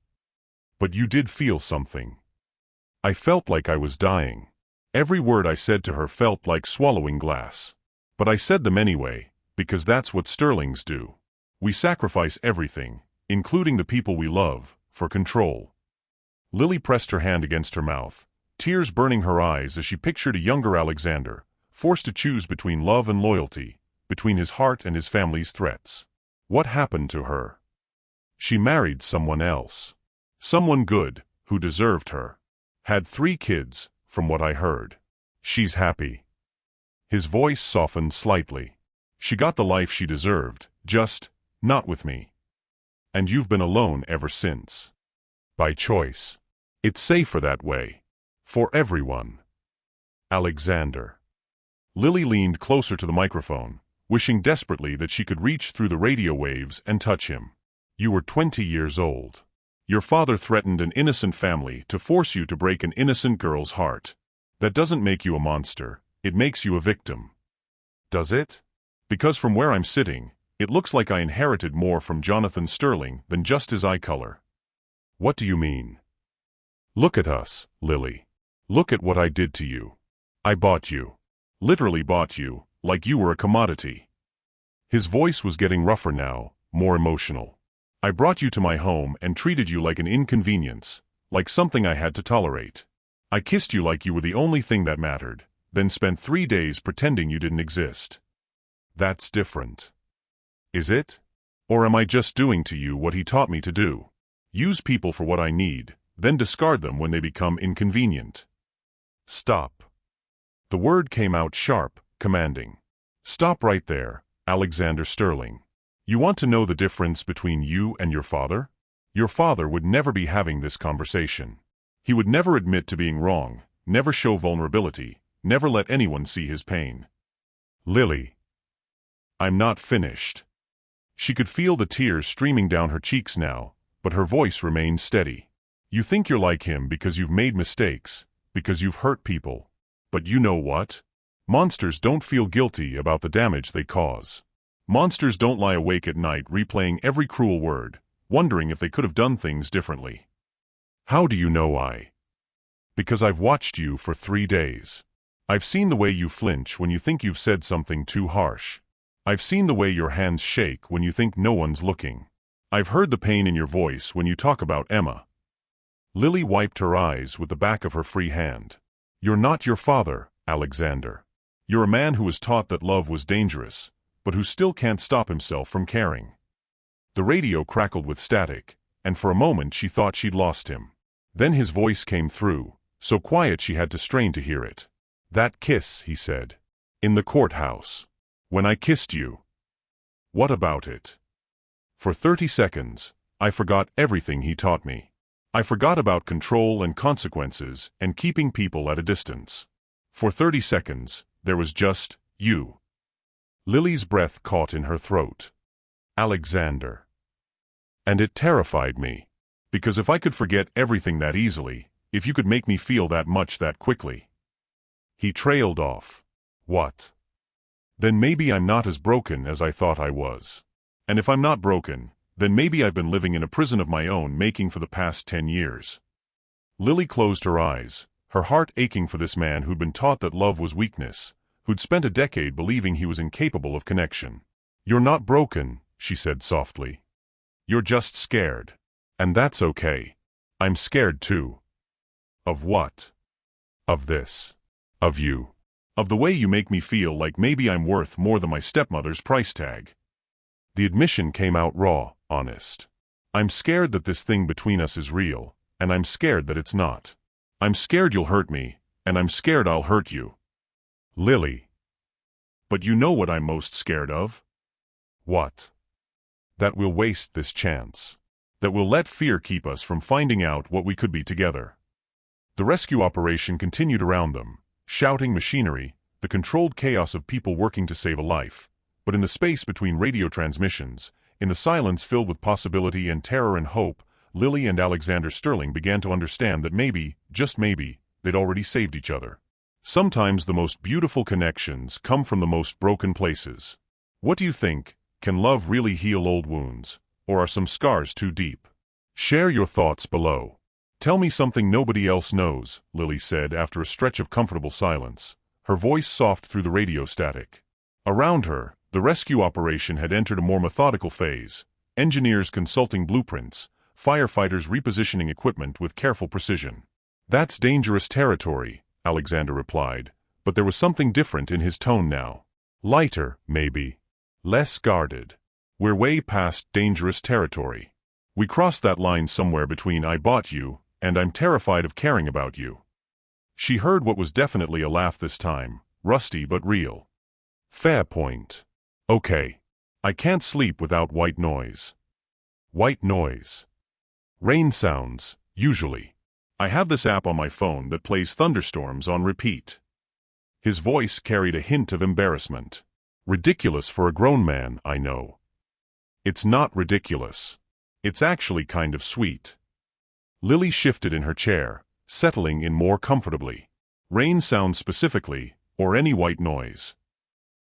But you did feel something. I felt like I was dying. Every word I said to her felt like swallowing glass. But I said them anyway, because that's what Sterlings do. We sacrifice everything, including the people we love, for control. Lily pressed her hand against her mouth, tears burning her eyes as she pictured a younger Alexander, forced to choose between love and loyalty, between his heart and his family's threats. What happened to her? She married someone else. Someone good, who deserved her. Had 3 kids, from what I heard. She's happy. His voice softened slightly. She got the life she deserved, just not with me. And you've been alone ever since. By choice. It's safer that way. For everyone. Alexander. Lily leaned closer to the microphone, wishing desperately that she could reach through the radio waves and touch him. You were 20 years old. Your father threatened an innocent family to force you to break an innocent girl's heart. That doesn't make you a monster, it makes you a victim. Does it? Because from where I'm sitting, it looks like I inherited more from Jonathan Sterling than just his eye color. What do you mean? Look at us, Lily. Look at what I did to you. I bought you. Literally bought you, like you were a commodity. His voice was getting rougher now, more emotional. I brought you to my home and treated you like an inconvenience, like something I had to tolerate. I kissed you like you were the only thing that mattered, then spent 3 days pretending you didn't exist. That's different. Is it? Or am I just doing to you what he taught me to do? Use people for what I need, then discard them when they become inconvenient. Stop. The word came out sharp, commanding. Stop right there, Alexander Sterling. You want to know the difference between you and your father? Your father would never be having this conversation. He would never admit to being wrong, never show vulnerability, never let anyone see his pain. Lily. I'm not finished. She could feel the tears streaming down her cheeks now, but her voice remained steady. You think you're like him because you've made mistakes, because you've hurt people. But you know what? Monsters don't feel guilty about the damage they cause. Monsters don't lie awake at night replaying every cruel word, wondering if they could have done things differently. How do you know I? Because I've watched you for 3 days. I've seen the way you flinch when you think you've said something too harsh. I've seen the way your hands shake when you think no one's looking. I've heard the pain in your voice when you talk about Emma. Lily wiped her eyes with the back of her free hand. You're not your father, Alexander. You're a man who was taught that love was dangerous, but who still can't stop himself from caring. The radio crackled with static, and for a moment she thought she'd lost him. Then his voice came through, so quiet she had to strain to hear it. That kiss, he said. In the courthouse. When I kissed you. What about it? For 30 seconds, I forgot everything he taught me. I forgot about control and consequences and keeping people at a distance. For 30 seconds, there was just you. Lily's breath caught in her throat. Alexander. And it terrified me. Because if I could forget everything that easily, if you could make me feel that much that quickly. He trailed off. What? Then maybe I'm not as broken as I thought I was. And if I'm not broken, then maybe I've been living in a prison of my own making for the past 10 years. Lily closed her eyes, her heart aching for this man who'd been taught that love was weakness, who'd spent a decade believing he was incapable of connection. You're not broken, she said softly. You're just scared. And that's okay. I'm scared too. Of what? Of this. Of you. Of the way you make me feel like maybe I'm worth more than my stepmother's price tag. The admission came out raw, honest. I'm scared that this thing between us is real, and I'm scared that it's not. I'm scared you'll hurt me, and I'm scared I'll hurt you. Lily. But you know what I'm most scared of? What? That we'll waste this chance. That we'll let fear keep us from finding out what we could be together. The rescue operation continued around them, shouting machinery, the controlled chaos of people working to save a life. But in the space between radio transmissions, in the silence filled with possibility and terror and hope, Lily and Alexander Sterling began to understand that maybe, just maybe, they'd already saved each other. Sometimes the most beautiful connections come from the most broken places. What do you think? Can love really heal old wounds, or are some scars too deep? Share your thoughts below. Tell me something nobody else knows, Lily said after a stretch of comfortable silence, her voice soft through the radio static. Around her, the rescue operation had entered a more methodical phase, engineers consulting blueprints, firefighters repositioning equipment with careful precision. "That's dangerous territory," Alexander replied, but there was something different in his tone now. Lighter, maybe. Less guarded. "We're way past dangerous territory. We crossed that line somewhere between I bought you and I'm terrified of caring about you." She heard what was definitely a laugh this time, rusty but real. "Fair point. Okay. I can't sleep without white noise." White noise. Rain sounds, usually. "I have this app on my phone that plays thunderstorms on repeat." His voice carried a hint of embarrassment. "Ridiculous for a grown man, I know." "It's not ridiculous. It's actually kind of sweet." Lily shifted in her chair, settling in more comfortably. "Rain sounds specifically, or any white noise?"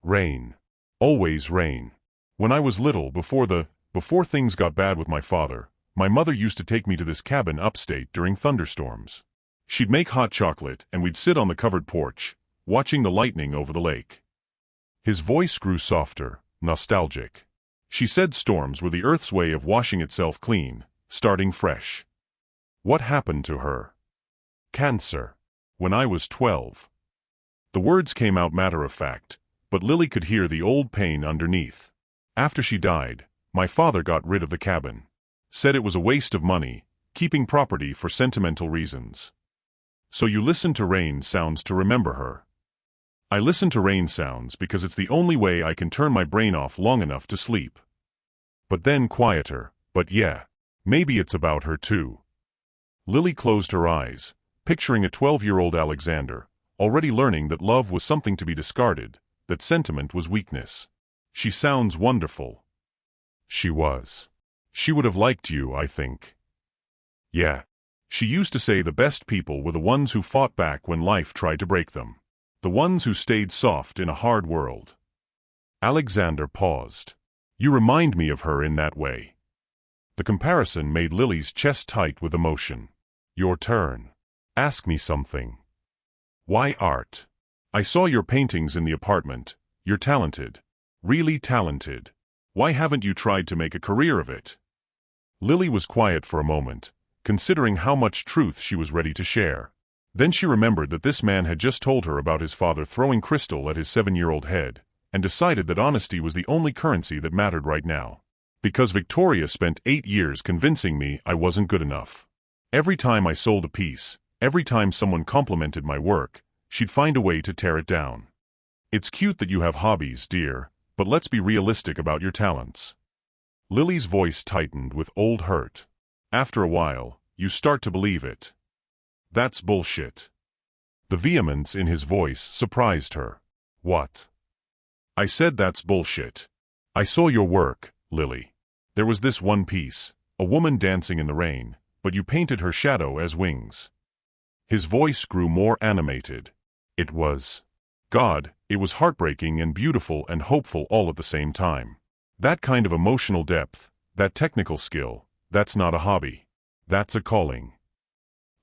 "Rain. Always rain. When I was little, before things got bad with my father, my mother used to take me to this cabin upstate during thunderstorms. She'd make hot chocolate and we'd sit on the covered porch, watching the lightning over the lake." His voice grew softer, nostalgic. She said storms were the Earth's way of washing itself clean, starting fresh. "What happened to her?" "Cancer. When I was 12. The words came out matter-of-fact, but Lily could hear the old pain underneath. "After she died, my father got rid of the cabin. Said it was a waste of money, keeping property for sentimental reasons." "So you listened to rain sounds to remember her?" "I listen to rain sounds because it's the only way I can turn my brain off long enough to sleep." But then quieter, "But yeah, maybe it's about her too." Lily closed her eyes, picturing a 12-year-old Alexander, already learning that love was something to be discarded, that sentiment was weakness. "She sounds wonderful." She was. She would have liked you, I think. "Yeah. She used to say the best people were the ones who fought back when life tried to break them. The ones who stayed soft in a hard world." Alexander paused. "You remind me of her in that way." The comparison made Lily's chest tight with emotion. "Your turn. Ask me something." "Why art? I saw your paintings in the apartment. You're talented. Really talented. Why haven't you tried to make a career of it?" Lily was quiet for a moment, considering how much truth she was ready to share. Then she remembered that this man had just told her about his father throwing crystal at his 7-year-old head, and decided that honesty was the only currency that mattered right now. "Because Victoria spent 8 years convincing me I wasn't good enough. Every time I sold a piece, every time someone complimented my work, she'd find a way to tear it down. It's cute that you have hobbies, dear, but let's be realistic about your talents." Lily's voice tightened with old hurt. "After a while, you start to believe it." "That's bullshit." The vehemence in his voice surprised her. "What?" "I said that's bullshit. I saw your work, Lily. There was this one piece, a woman dancing in the rain, but you painted her shadow as wings." His voice grew more animated. "It was God, it was heartbreaking and beautiful and hopeful all at the same time. That kind of emotional depth, that technical skill, that's not a hobby. That's a calling."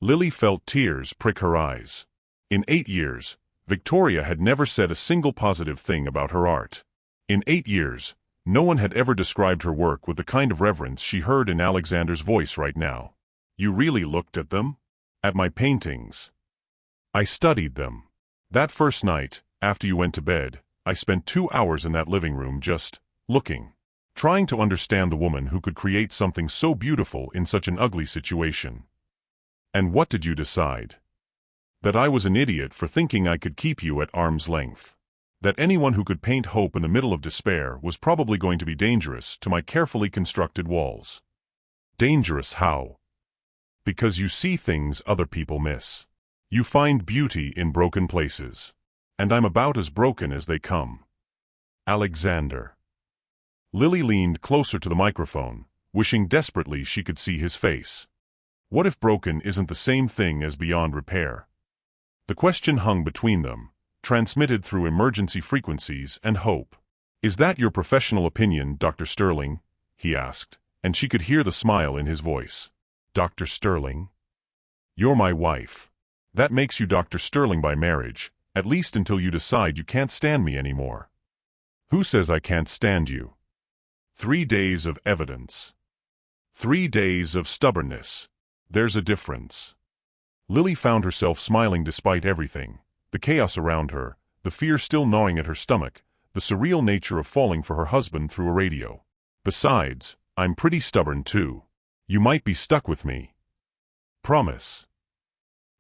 Lily felt tears prick her eyes. In 8 years, Victoria had never said a single positive thing about her art. In 8 years, no one had ever described her work with the kind of reverence she heard in Alexander's voice right now. "You really looked at them?" "At my paintings. I studied them. That first night, after you went to bed, I spent 2 hours in that living room just looking. Trying to understand the woman who could create something so beautiful in such an ugly situation." "And what did you decide?" "That I was an idiot for thinking I could keep you at arm's length. That anyone who could paint hope in the middle of despair was probably going to be dangerous to my carefully constructed walls." "Dangerous how?" "Because you see things other people miss. You find beauty in broken places. And I'm about as broken as they come." "Alexander." Lily leaned closer to the microphone, wishing desperately she could see his face. What if broken isn't the same thing as beyond repair? The question hung between them, transmitted through emergency frequencies and hope. "Is that your professional opinion, Dr. Sterling?" he asked, and she could hear the smile in his voice. "Dr. Sterling? You're my wife. That makes you Dr. Sterling by marriage, at least until you decide you can't stand me anymore." "Who says I can't stand you?" 3 days of evidence. 3 days of stubbornness. There's a difference. Lily found herself smiling despite everything, the chaos around her, the fear still gnawing at her stomach, the surreal nature of falling for her husband through a radio. Besides, I'm pretty stubborn too. You might be stuck with me. Promise.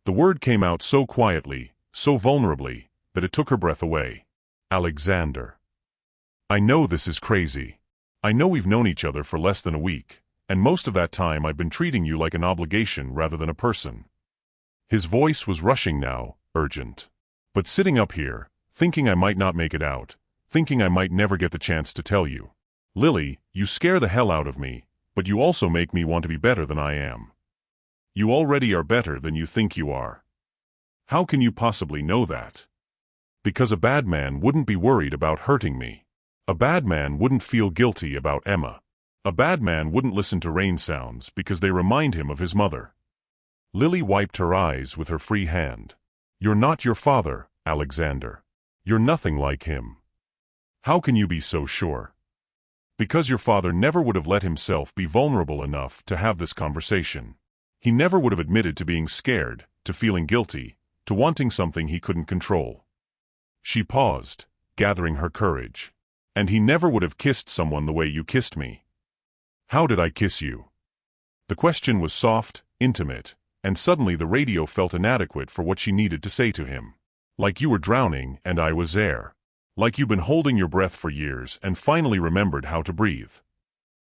The word came out so quietly, so vulnerably, that it took her breath away. Alexander. I know this is crazy. I know we've known each other for less than a week, and most of that time I've been treating you like an obligation rather than a person. His voice was rushing now, urgent. But sitting up here, thinking I might not make it out, thinking I might never get the chance to tell you. Lily, you scare the hell out of me, but you also make me want to be better than I am. You already are better than you think you are. How can you possibly know that? Because a bad man wouldn't be worried about hurting me. A bad man wouldn't feel guilty about Emma. A bad man wouldn't listen to rain sounds because they remind him of his mother. Lily wiped her eyes with her free hand. You're not your father, Alexander. You're nothing like him. How can you be so sure? Because your father never would have let himself be vulnerable enough to have this conversation. He never would have admitted to being scared, to feeling guilty, to wanting something he couldn't control. She paused, gathering her courage. And he never would have kissed someone the way you kissed me. How did I kiss you? The question was soft, intimate, and suddenly the radio felt inadequate for what she needed to say to him. Like you were drowning and I was air. Like you'd been holding your breath for years and finally remembered how to breathe.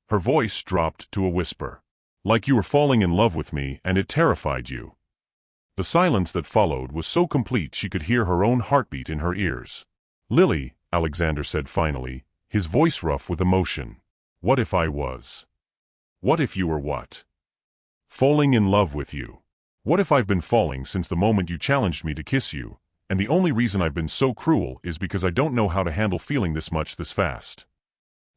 Her voice dropped to a whisper. Like you were falling in love with me and it terrified you. The silence that followed was so complete she could hear her own heartbeat in her ears. Lily, Alexander said finally, his voice rough with emotion. What if I was? What if you were what? Falling in love with you. What if I've been falling since the moment you challenged me to kiss you, and the only reason I've been so cruel is because I don't know how to handle feeling this much this fast?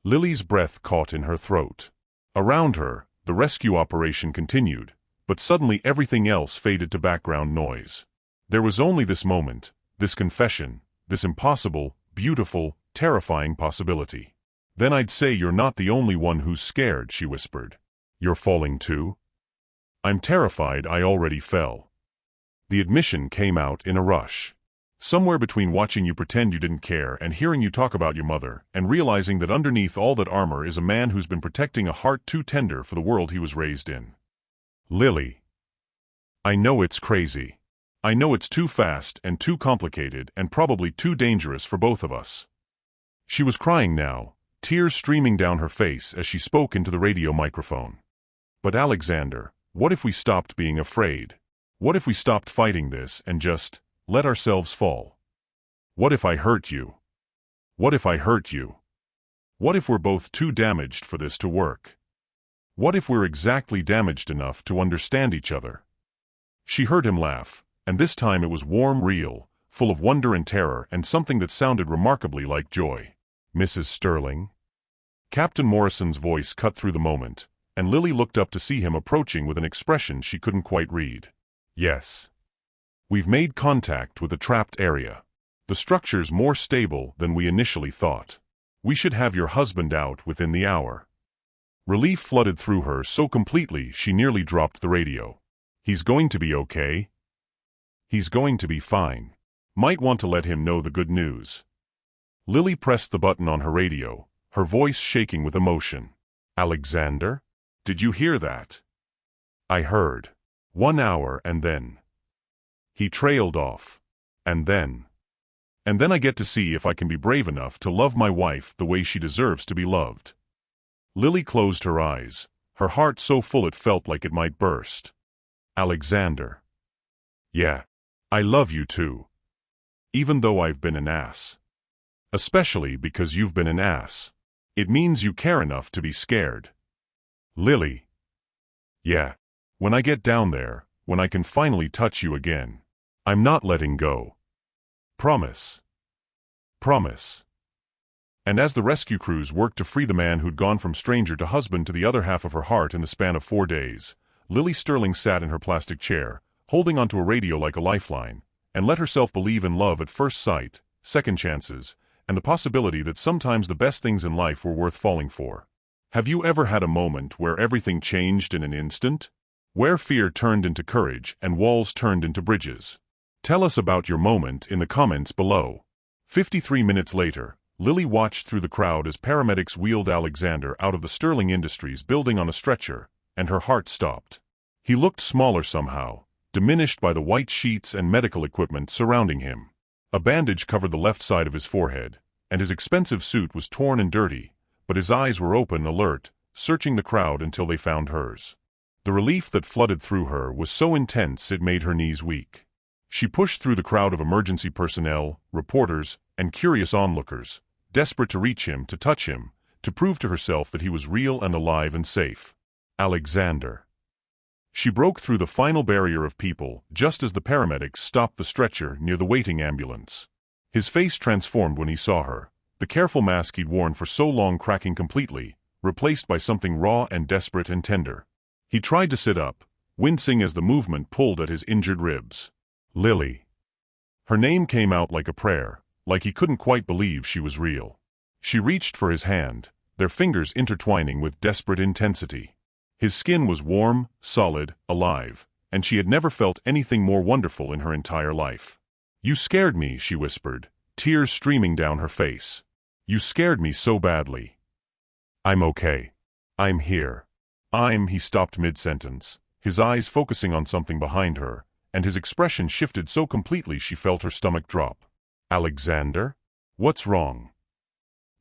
Lily's breath caught in her throat. Around her, the rescue operation continued, but suddenly everything else faded to background noise. There was only this moment, this confession, this impossible, beautiful, terrifying possibility. Then I'd say you're not the only one who's scared, she whispered. You're falling too? I'm terrified I already fell. The admission came out in a rush. Somewhere between watching you pretend you didn't care and hearing you talk about your mother and realizing that underneath all that armor is a man who's been protecting a heart too tender for the world he was raised in. Lily. I know it's crazy. I know it's too fast and too complicated and probably too dangerous for both of us. She was crying now, tears streaming down her face as she spoke into the radio microphone. But Alexander, what if we stopped being afraid? What if we stopped fighting this and just let ourselves fall? What if I hurt you? What if I hurt you? What if we're both too damaged for this to work? What if we're exactly damaged enough to understand each other? She heard him laugh, and this time it was warm, real, full of wonder and terror and something that sounded remarkably like joy. Mrs. Sterling? Captain Morrison's voice cut through the moment, and Lily looked up to see him approaching with an expression she couldn't quite read. Yes. We've made contact with the trapped area. The structure's more stable than we initially thought. We should have your husband out within the hour. Relief flooded through her so completely she nearly dropped the radio. He's going to be okay. He's going to be fine. Might want to let him know the good news. Lily pressed the button on her radio, her voice shaking with emotion. Alexander? Did you hear that? I heard. 1 hour and then. He trailed off. And then I get to see if I can be brave enough to love my wife the way she deserves to be loved. Lily closed her eyes, her heart so full it felt like it might burst. Alexander. Yeah. I love you too. Even though I've been an ass. Especially because you've been an ass. It means you care enough to be scared. Lily. Yeah. When I get down there, when I can finally touch you again, I'm not letting go. Promise. Promise. And as the rescue crews worked to free the man who'd gone from stranger to husband to the other half of her heart in the span of 4 days, Lily Sterling sat in her plastic chair, holding onto a radio like a lifeline, and let herself believe in love at first sight, second chances, and the possibility that sometimes the best things in life were worth falling for. Have you ever had a moment where everything changed in an instant? Where fear turned into courage and walls turned into bridges? Tell us about your moment in the comments below. 53 minutes later, Lily watched through the crowd as paramedics wheeled Alexander out of the Sterling Industries building on a stretcher, and her heart stopped. He looked smaller somehow, diminished by the white sheets and medical equipment surrounding him. A bandage covered the left side of his forehead, and his expensive suit was torn and dirty, but his eyes were open, alert, searching the crowd until they found hers. The relief that flooded through her was so intense it made her knees weak. She pushed through the crowd of emergency personnel, reporters, and curious onlookers, desperate to reach him, to touch him, to prove to herself that he was real and alive and safe. Alexander. She broke through the final barrier of people just as the paramedics stopped the stretcher near the waiting ambulance. His face transformed when he saw her, the careful mask he'd worn for so long cracking completely, replaced by something raw and desperate and tender. He tried to sit up, wincing as the movement pulled at his injured ribs. Lily. Her name came out like a prayer, like he couldn't quite believe she was real. She reached for his hand, their fingers intertwining with desperate intensity. His skin was warm, solid, alive, and she had never felt anything more wonderful in her entire life. "You scared me," she whispered, tears streaming down her face. "You scared me so badly." "I'm okay. I'm here." He stopped mid-sentence, his eyes focusing on something behind her, and his expression shifted so completely she felt her stomach drop. "Alexander? What's wrong?"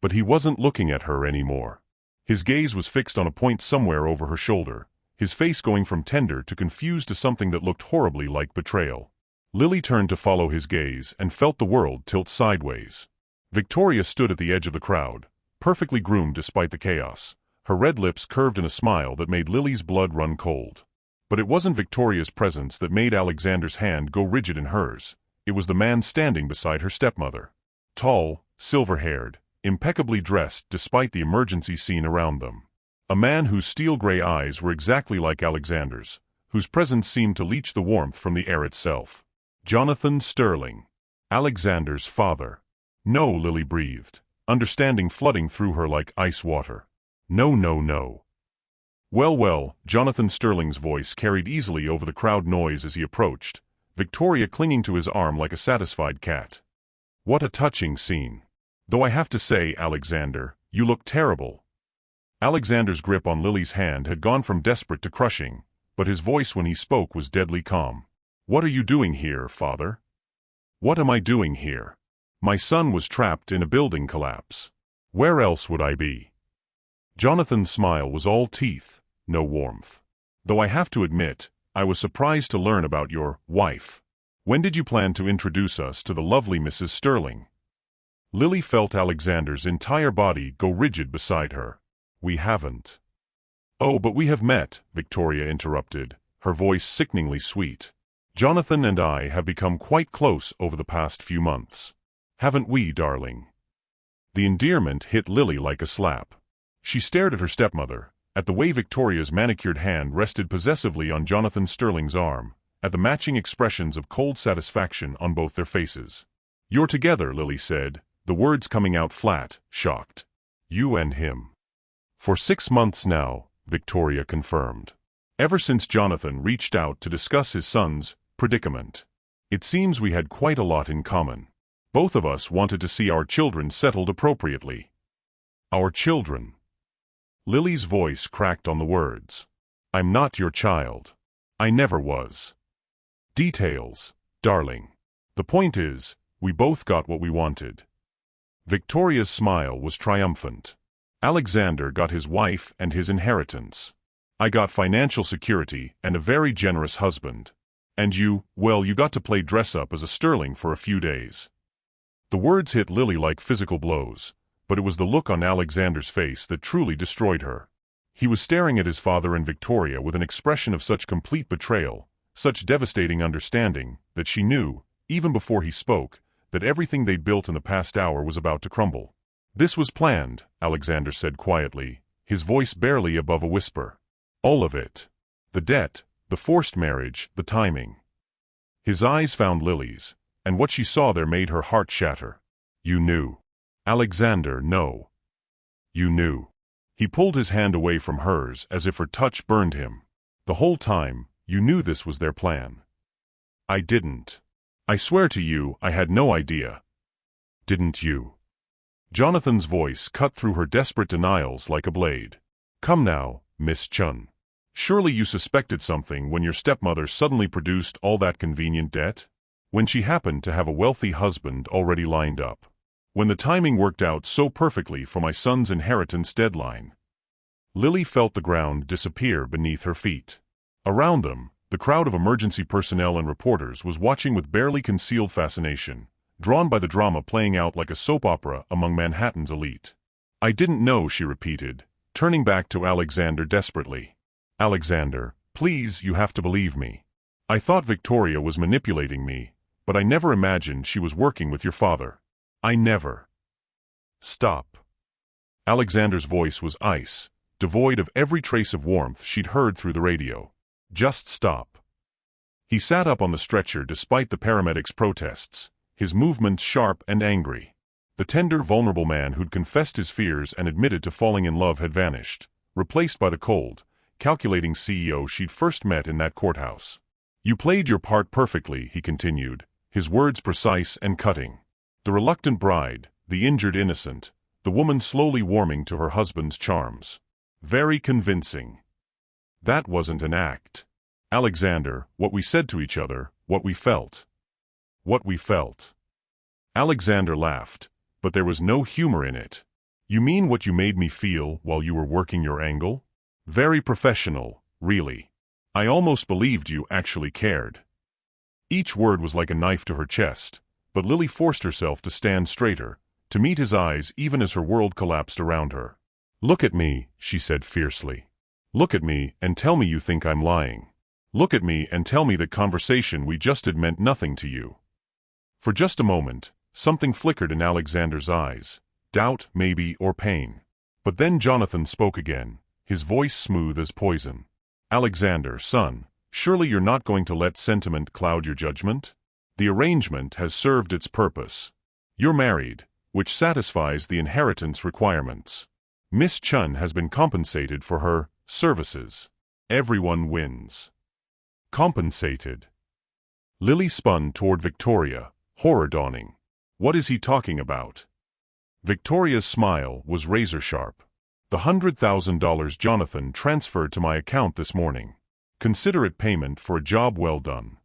But he wasn't looking at her anymore. His gaze was fixed on a point somewhere over her shoulder, his face going from tender to confused to something that looked horribly like betrayal. Lily turned to follow his gaze and felt the world tilt sideways. Victoria stood at the edge of the crowd, perfectly groomed despite the chaos, her red lips curved in a smile that made Lily's blood run cold. But it wasn't Victoria's presence that made Alexander's hand go rigid in hers, it was the man standing beside her stepmother. Tall, silver-haired, impeccably dressed despite the emergency scene around them. A man whose steel-gray eyes were exactly like Alexander's, whose presence seemed to leach the warmth from the air itself. Jonathan Sterling. Alexander's father. "No," Lily breathed, understanding flooding through her like ice water. "No, no, no." Well, Jonathan Sterling's voice carried easily over the crowd noise as he approached, Victoria clinging to his arm like a satisfied cat. "What a touching scene. Though I have to say, Alexander, you look terrible." Alexander's grip on Lily's hand had gone from desperate to crushing, but his voice when he spoke was deadly calm. "What are you doing here, father?" "What am I doing here? My son was trapped in a building collapse. Where else would I be?" Jonathan's smile was all teeth, no warmth. "Though I have to admit, I was surprised to learn about your wife. When did you plan to introduce us to the lovely Mrs. Sterling?" Lily felt Alexander's entire body go rigid beside her. "We haven't." "Oh, but we have met," Victoria interrupted, her voice sickeningly sweet. "Jonathan and I have become quite close over the past few months. Haven't we, darling?" The endearment hit Lily like a slap. She stared at her stepmother, at the way Victoria's manicured hand rested possessively on Jonathan Sterling's arm, at the matching expressions of cold satisfaction on both their faces. "You're together," Lily said, the words coming out flat, shocked. "You and him." "For 6 months now," Victoria confirmed. "Ever since Jonathan reached out to discuss his son's predicament. It seems we had quite a lot in common. Both of us wanted to see our children settled appropriately." "Our children?" Lily's voice cracked on the words. "I'm not your child. I never was." "Details, darling. The point is, we both got what we wanted." Victoria's smile was triumphant. "Alexander got his wife and his inheritance. I got financial security and a very generous husband. And you, well, you got to play dress-up as a Sterling for a few days." The words hit Lily like physical blows, but it was the look on Alexander's face that truly destroyed her. He was staring at his father and Victoria with an expression of such complete betrayal, such devastating understanding, that she knew, even before he spoke, that everything they'd built in the past hour was about to crumble. "This was planned," Alexander said quietly, his voice barely above a whisper. "All of it. The debt, the forced marriage, the timing." His eyes found Lily's, and what she saw there made her heart shatter. "You knew." "Alexander, no. You knew." He pulled his hand away from hers as if her touch burned him. The whole time, you knew this was their plan. I didn't. I swear to you, I had no idea. Didn't you? Jonathan's voice cut through her desperate denials like a blade. Come now, Miss Chun. Surely you suspected something when your stepmother suddenly produced all that convenient debt? When she happened to have a wealthy husband already lined up? When the timing worked out so perfectly for my son's inheritance deadline? Lily felt the ground disappear beneath her feet. Around them, the crowd of emergency personnel and reporters was watching with barely concealed fascination, drawn by the drama playing out like a soap opera among Manhattan's elite. I didn't know, she repeated, turning back to Alexander desperately. Alexander, please, you have to believe me. I thought Victoria was manipulating me, but I never imagined she was working with your father. I never. Stop. Alexander's voice was ice, devoid of every trace of warmth she'd heard through the radio. Just stop. He sat up on the stretcher despite the paramedics' protests, his movements sharp and angry. The tender, vulnerable man who'd confessed his fears and admitted to falling in love had vanished, replaced by the cold, calculating CEO she'd first met in that courthouse. You played your part perfectly, he continued, his words precise and cutting. The reluctant bride, the injured innocent, the woman slowly warming to her husband's charms. Very convincing. That wasn't an act. Alexander, what we said to each other, what we felt. What we felt. Alexander laughed, but there was no humor in it. You mean what you made me feel while you were working your angle? Very professional, really. I almost believed you actually cared. Each word was like a knife to her chest, but Lily forced herself to stand straighter, to meet his eyes even as her world collapsed around her. Look at me, she said fiercely. Look at me and tell me you think I'm lying. Look at me and tell me that conversation we just had meant nothing to you. For just a moment, something flickered in Alexander's eyes, doubt, maybe, or pain. But then Jonathan spoke again, his voice smooth as poison. Alexander, son, surely you're not going to let sentiment cloud your judgment? The arrangement has served its purpose. You're married, which satisfies the inheritance requirements. Miss Chun has been compensated for her services. Everyone wins. Compensated. Lily spun toward Victoria, horror dawning. What is he talking about? Victoria's smile was razor-sharp. The $100,000 Jonathan transferred to my account this morning. Consider it payment for a job well done.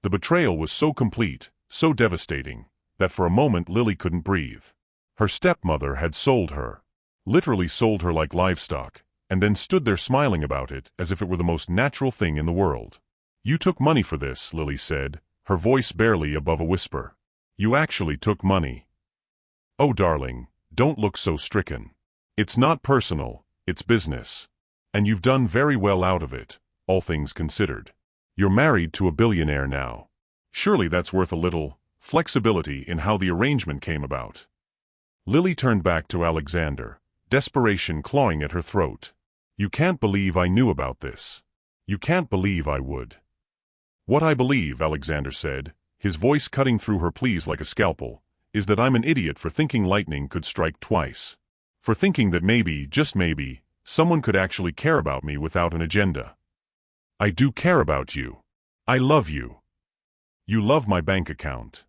The betrayal was so complete, so devastating, that for a moment Lily couldn't breathe. Her stepmother had sold her. Literally sold her like livestock, and then stood there smiling about it as if it were the most natural thing in the world. You took money for this, Lily said, her voice barely above a whisper. You actually took money. Oh, darling, don't look so stricken. It's not personal, it's business. And you've done very well out of it, all things considered. You're married to a billionaire now. Surely that's worth a little flexibility in how the arrangement came about. Lily turned back to Alexander, desperation clawing at her throat. You can't believe I knew about this. You can't believe I would. What I believe, Alexander said, his voice cutting through her pleas like a scalpel, is that I'm an idiot for thinking lightning could strike twice. For thinking that maybe, just maybe, someone could actually care about me without an agenda. I do care about you. I love you. You love my bank account.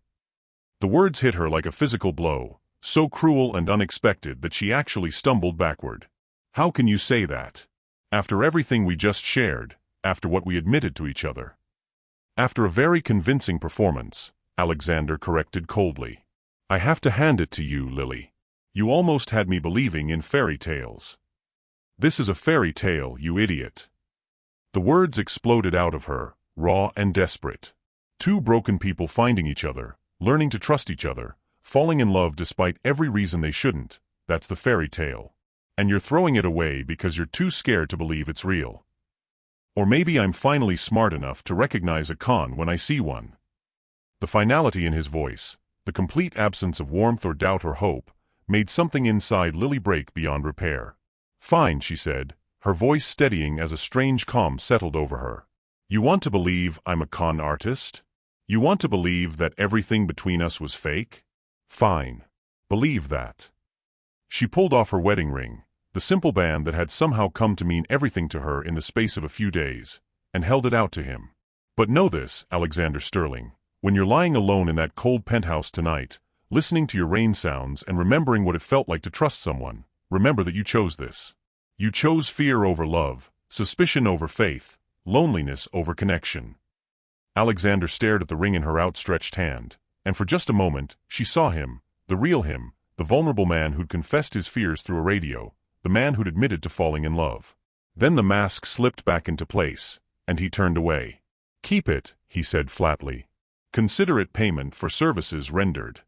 The words hit her like a physical blow, so cruel and unexpected that she actually stumbled backward. How can you say that? After everything we just shared, after what we admitted to each other. After a very convincing performance, Alexander corrected coldly. I have to hand it to you, Lily. You almost had me believing in fairy tales. This is a fairy tale, you idiot. The words exploded out of her, raw and desperate. Two broken people finding each other, learning to trust each other, falling in love despite every reason they shouldn't. That's the fairy tale. And you're throwing it away because you're too scared to believe it's real. Or maybe I'm finally smart enough to recognize a con when I see one. The finality in his voice, the complete absence of warmth or doubt or hope, made something inside Lily break beyond repair. Fine, she said, her voice steadying as a strange calm settled over her. You want to believe I'm a con artist? You want to believe that everything between us was fake? Fine. Believe that. She pulled off her wedding ring, the simple band that had somehow come to mean everything to her in the space of a few days, and held it out to him. But know this, Alexander Sterling, when you're lying alone in that cold penthouse tonight, listening to your rain sounds and remembering what it felt like to trust someone, remember that you chose this. You chose fear over love, suspicion over faith, loneliness over connection. Alexander stared at the ring in her outstretched hand, and for just a moment, she saw him, the real him, the vulnerable man who'd confessed his fears through a radio, the man who'd admitted to falling in love. Then the mask slipped back into place, and he turned away. "Keep it," he said flatly. "Consider it payment for services rendered."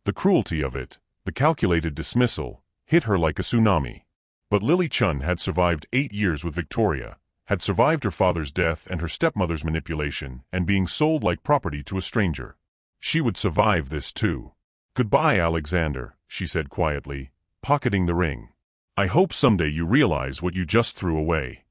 The cruelty of it, the calculated dismissal, hit her like a tsunami. But Lily Chun had survived 8 years with Victoria, had survived her father's death and her stepmother's manipulation and being sold like property to a stranger. She would survive this too. "Goodbye, Alexander," she said quietly, pocketing the ring. "I hope someday you realize what you just threw away."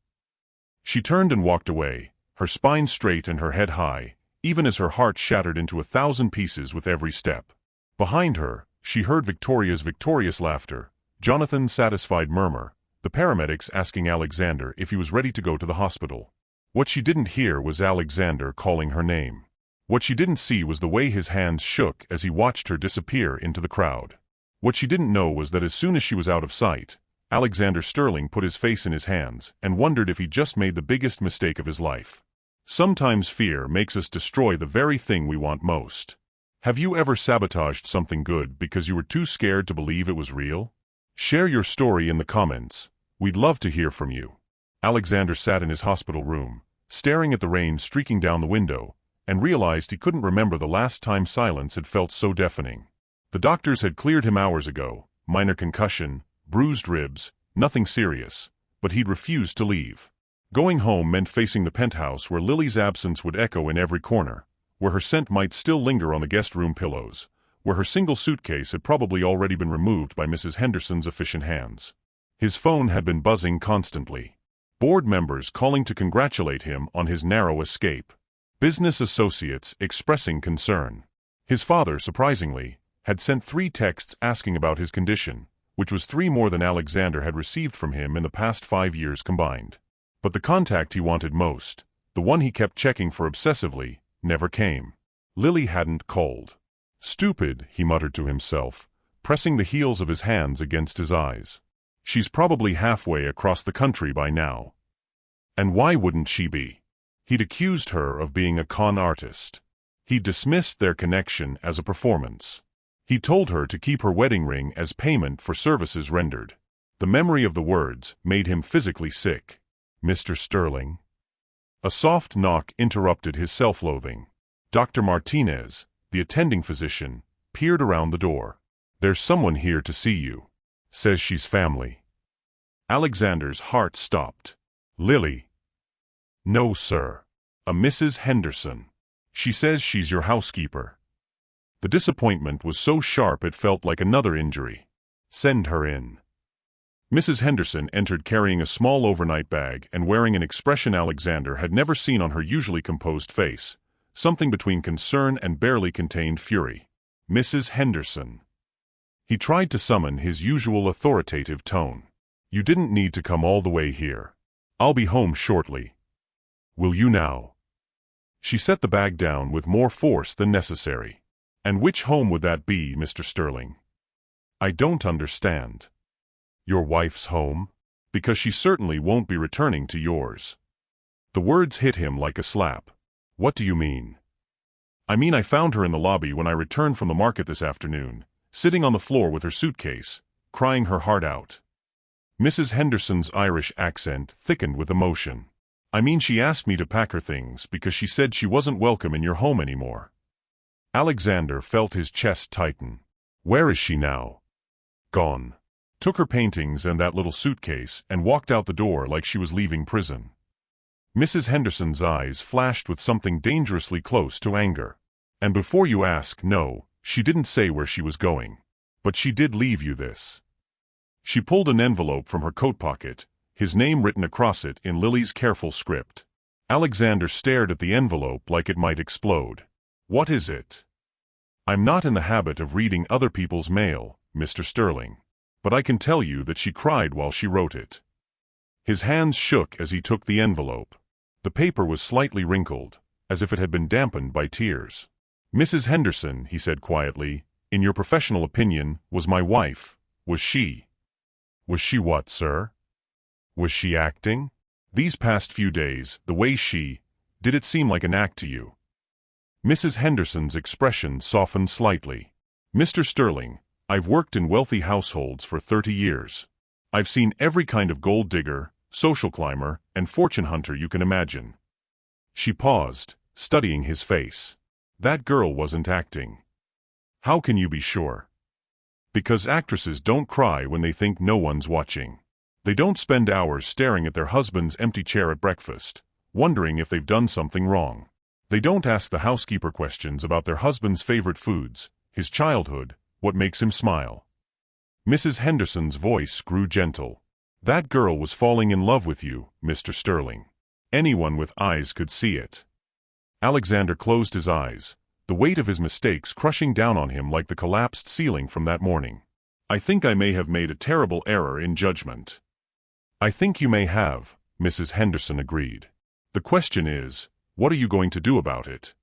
She turned and walked away, her spine straight and her head high, even as her heart shattered into 1,000 pieces with every step. Behind her, she heard Victoria's victorious laughter, Jonathan's satisfied murmur, the paramedics asking Alexander if he was ready to go to the hospital. What she didn't hear was Alexander calling her name. What she didn't see was the way his hands shook as he watched her disappear into the crowd. What she didn't know was that as soon as she was out of sight, Alexander Sterling put his face in his hands and wondered if he'd just made the biggest mistake of his life. Sometimes fear makes us destroy the very thing we want most. Have you ever sabotaged something good because you were too scared to believe it was real? Share your story in the comments. We'd love to hear from you. Alexander sat in his hospital room, staring at the rain streaking down the window, and realized he couldn't remember the last time silence had felt so deafening. The doctors had cleared him hours ago, minor concussion, bruised ribs, nothing serious, but he'd refused to leave. Going home meant facing the penthouse where Lily's absence would echo in every corner, where her scent might still linger on the guest room pillows, where her single suitcase had probably already been removed by Mrs. Henderson's efficient hands. His phone had been buzzing constantly. Board members calling to congratulate him on his narrow escape. Business associates expressing concern. His father, surprisingly, had sent 3 texts asking about his condition, which was 3 more than Alexander had received from him in the past 5 years combined. But the contact he wanted most, the one he kept checking for obsessively, never came. Lily hadn't called. "Stupid," he muttered to himself, pressing the heels of his hands against his eyes. "She's probably halfway across the country by now. And why wouldn't she be?" He'd accused her of being a con artist. He'd dismissed their connection as a performance. He told her to keep her wedding ring as payment for services rendered. The memory of the words made him physically sick. "Mr. Sterling?" A soft knock interrupted his self-loathing. Dr. Martinez, the attending physician, peered around the door. "There's someone here to see you. Says she's family." Alexander's heart stopped. "Lily?" "No, sir. A Mrs. Henderson. She says she's your housekeeper." The disappointment was so sharp it felt like another injury. "Send her in." Mrs. Henderson entered carrying a small overnight bag and wearing an expression Alexander had never seen on her usually composed face, something between concern and barely contained fury. "Mrs. Henderson." He tried to summon his usual authoritative tone. "You didn't need to come all the way here. I'll be home shortly. Will you now?" She set the bag down with more force than necessary. "And which home would that be, Mr. Sterling?" "I don't understand." "Your wife's home? Because she certainly won't be returning to yours." The words hit him like a slap. "What do you mean?" "I mean I found her in the lobby when I returned from the market this afternoon, sitting on the floor with her suitcase, crying her heart out." Mrs. Henderson's Irish accent thickened with emotion. "I mean she asked me to pack her things because she said she wasn't welcome in your home anymore." Alexander felt his chest tighten. "Where is she now?" "Gone. Took her paintings and that little suitcase and walked out the door like she was leaving prison." Mrs. Henderson's eyes flashed with something dangerously close to anger. "And before you ask, no, she didn't say where she was going. But she did leave you this." She pulled an envelope from her coat pocket, his name written across it in Lily's careful script. Alexander stared at the envelope like it might explode. "What is it?" "I'm not in the habit of reading other people's mail, Mr. Sterling." but I can tell you that she cried while she wrote it. His hands shook as he took the envelope. The paper was slightly wrinkled, as if it had been dampened by tears. "Mrs. Henderson," he said quietly, "in your professional opinion, was my wife, was she?" "Was she what, sir?" "Was she acting? These past few days, the way did it seem like an act to you?" Mrs. Henderson's expression softened slightly. "Mr. Sterling, I've worked in wealthy households for 30 years. I've seen every kind of gold digger, social climber, and fortune hunter you can imagine." She paused, studying his face. "That girl wasn't acting." "How can you be sure?" "Because actresses don't cry when they think no one's watching. They don't spend hours staring at their husband's empty chair at breakfast, wondering if they've done something wrong. They don't ask the housekeeper questions about their husband's favorite foods, his childhood, what makes him smile." Mrs. Henderson's voice grew gentle. "That girl was falling in love with you, Mr. Sterling. Anyone with eyes could see it." Alexander closed his eyes, the weight of his mistakes crushing down on him like the collapsed ceiling from that morning. "I think I may have made a terrible error in judgment." "I think you may have," Mrs. Henderson agreed. "The question is, what are you going to do about it?"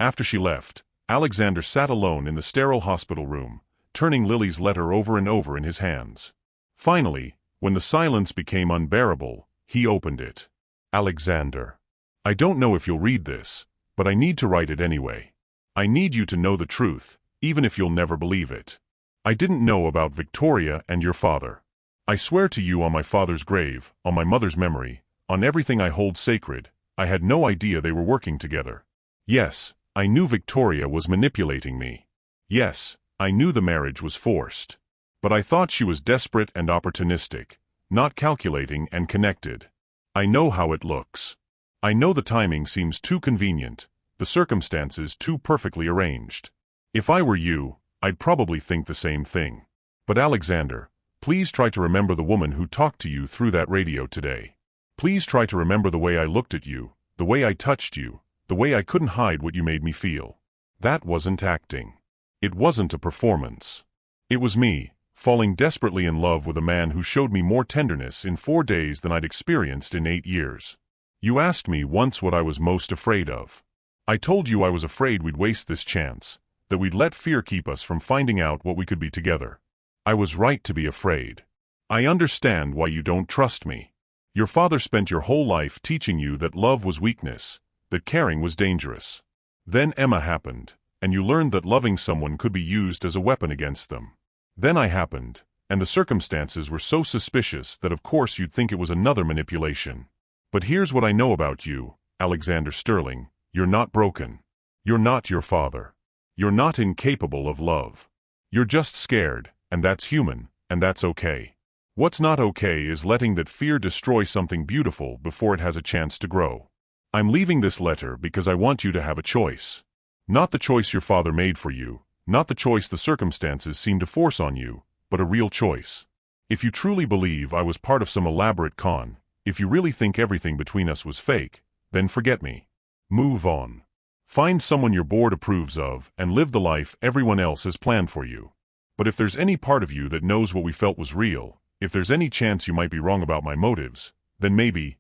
After she left, Alexander sat alone in the sterile hospital room, turning Lily's letter over and over in his hands. Finally, when the silence became unbearable, he opened it. "Alexander, I don't know if you'll read this, but I need to write it anyway. I need you to know the truth, even if you'll never believe it. I didn't know about Victoria and your father. I swear to you on my father's grave, on my mother's memory, on everything I hold sacred, I had no idea they were working together. Yes, I knew Victoria was manipulating me. Yes, I knew the marriage was forced. But I thought she was desperate and opportunistic, not calculating and connected. I know how it looks. I know the timing seems too convenient, the circumstances too perfectly arranged. If I were you, I'd probably think the same thing. But Alexander, please try to remember the woman who talked to you through that radio today. Please try to remember the way I looked at you, the way I touched you, the way I couldn't hide what you made me feel. That wasn't acting. It wasn't a performance. It was me, falling desperately in love with a man who showed me more tenderness in 4 days than I'd experienced in 8 years. You asked me once what I was most afraid of. I told you I was afraid we'd waste this chance, that we'd let fear keep us from finding out what we could be together. I was right to be afraid. I understand why you don't trust me. Your father spent your whole life teaching you that love was weakness, that caring was dangerous. Then Emma happened, and you learned that loving someone could be used as a weapon against them. Then I happened, and the circumstances were so suspicious that of course you'd think it was another manipulation. But here's what I know about you, Alexander Sterling, you're not broken. You're not your father. You're not incapable of love. You're just scared, and that's human, and that's okay. What's not okay is letting that fear destroy something beautiful before it has a chance to grow. I'm leaving this letter because I want you to have a choice. Not the choice your father made for you, not the choice the circumstances seem to force on you, but a real choice. If you truly believe I was part of some elaborate con, if you really think everything between us was fake, then forget me. Move on. Find someone your board approves of and live the life everyone else has planned for you. But if there's any part of you that knows what we felt was real, if there's any chance you might be wrong about my motives, then maybe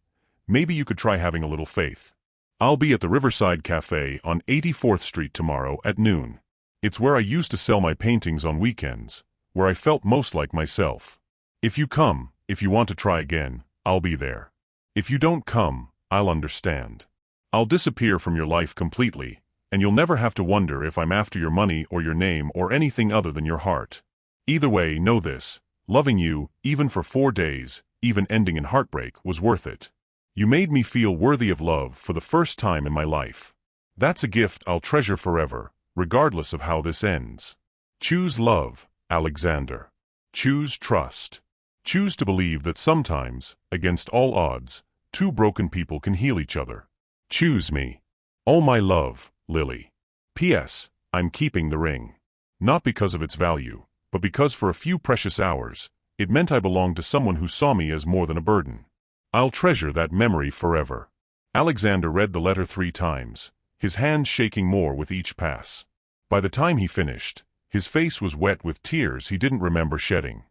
you could try having a little faith. I'll be at the Riverside Cafe on 84th Street tomorrow at noon. It's where I used to sell my paintings on weekends, where I felt most like myself. If you come, if you want to try again, I'll be there. If you don't come, I'll understand. I'll disappear from your life completely, and you'll never have to wonder if I'm after your money or your name or anything other than your heart. Either way, know this, loving you, even for 4 days, even ending in heartbreak, was worth it. You made me feel worthy of love for the first time in my life. That's a gift I'll treasure forever, regardless of how this ends. Choose love, Alexander. Choose trust. Choose to believe that sometimes, against all odds, 2 broken people can heal each other. Choose me. All my love, Lily. P.S. I'm keeping the ring. Not because of its value, but because for a few precious hours, it meant I belonged to someone who saw me as more than a burden. I'll treasure that memory forever. Alexander read the letter 3 times, his hands shaking more with each pass. By the time he finished, his face was wet with tears he didn't remember shedding.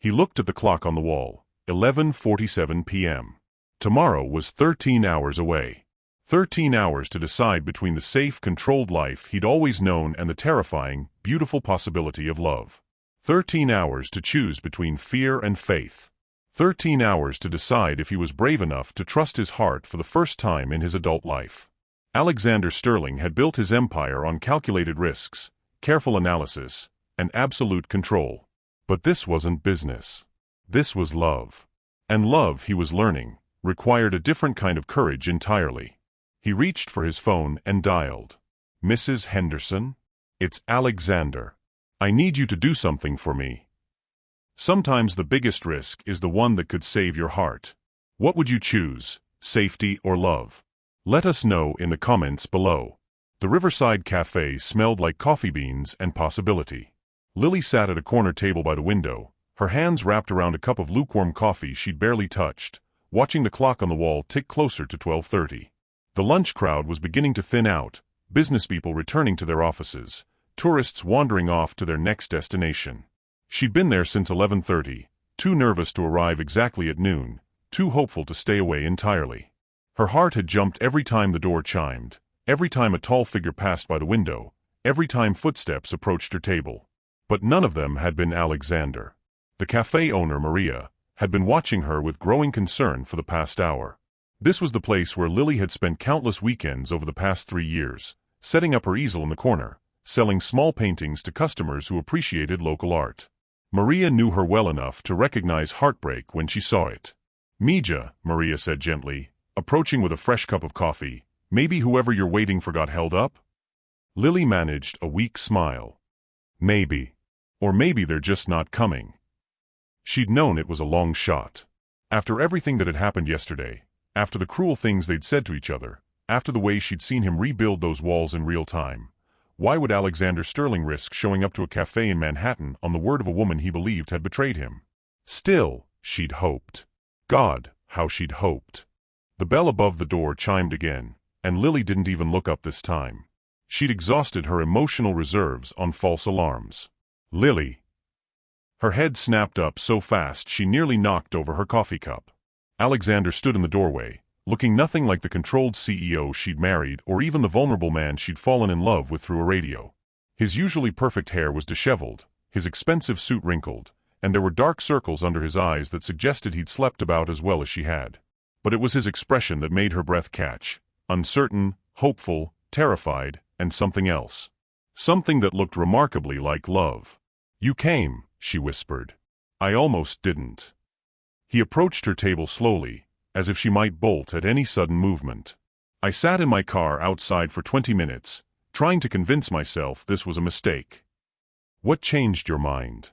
He looked at the clock on the wall. 11:47 p.m. Tomorrow was 13 hours away. 13 hours to decide between the safe, controlled life he'd always known and the terrifying, beautiful possibility of love. 13 hours to choose between fear and faith. 13 hours to decide if he was brave enough to trust his heart for the first time in his adult life. Alexander Sterling had built his empire on calculated risks, careful analysis, and absolute control. But this wasn't business. This was love. And love, he was learning, required a different kind of courage entirely. He reached for his phone and dialed. "Mrs. Henderson? It's Alexander. I need you to do something for me." Sometimes the biggest risk is the one that could save your heart. What would you choose, safety or love? Let us know in the comments below. The Riverside Cafe smelled like coffee beans and possibility. Lily sat at a corner table by the window, her hands wrapped around a cup of lukewarm coffee she'd barely touched, watching the clock on the wall tick closer to 12:30. The lunch crowd was beginning to thin out, businesspeople returning to their offices, tourists wandering off to their next destination. She'd been there since 11:30, too nervous to arrive exactly at noon, too hopeful to stay away entirely. Her heart had jumped every time the door chimed, every time a tall figure passed by the window, every time footsteps approached her table. But none of them had been Alexander. The cafe owner, Maria, had been watching her with growing concern for the past hour. This was the place where Lily had spent countless weekends over the past 3 years, setting up her easel in the corner, selling small paintings to customers who appreciated local art. Maria knew her well enough to recognize heartbreak when she saw it. "Mija," Maria said gently, approaching with a fresh cup of coffee, "maybe whoever you're waiting for got held up?" Lily managed a weak smile. "Maybe. Or maybe they're just not coming." She'd known it was a long shot. After everything that had happened yesterday, after the cruel things they'd said to each other, after the way she'd seen him rebuild those walls in real time, why would Alexander Sterling risk showing up to a cafe in Manhattan on the word of a woman he believed had betrayed him? Still, she'd hoped. God, how she'd hoped. The bell above the door chimed again, and Lily didn't even look up this time. She'd exhausted her emotional reserves on false alarms. "Lily." Her head snapped up so fast she nearly knocked over her coffee cup. Alexander stood in the doorway, looking nothing like the controlled CEO she'd married or even the vulnerable man she'd fallen in love with through a radio. His usually perfect hair was disheveled, his expensive suit wrinkled, and there were dark circles under his eyes that suggested he'd slept about as well as she had. But it was his expression that made her breath catch, uncertain, hopeful, terrified, and something else. Something that looked remarkably like love. "You came," she whispered. "I almost didn't." He approached her table slowly, as if she might bolt at any sudden movement. "I sat in my car outside for 20 minutes, trying to convince myself this was a mistake." "What changed your mind?"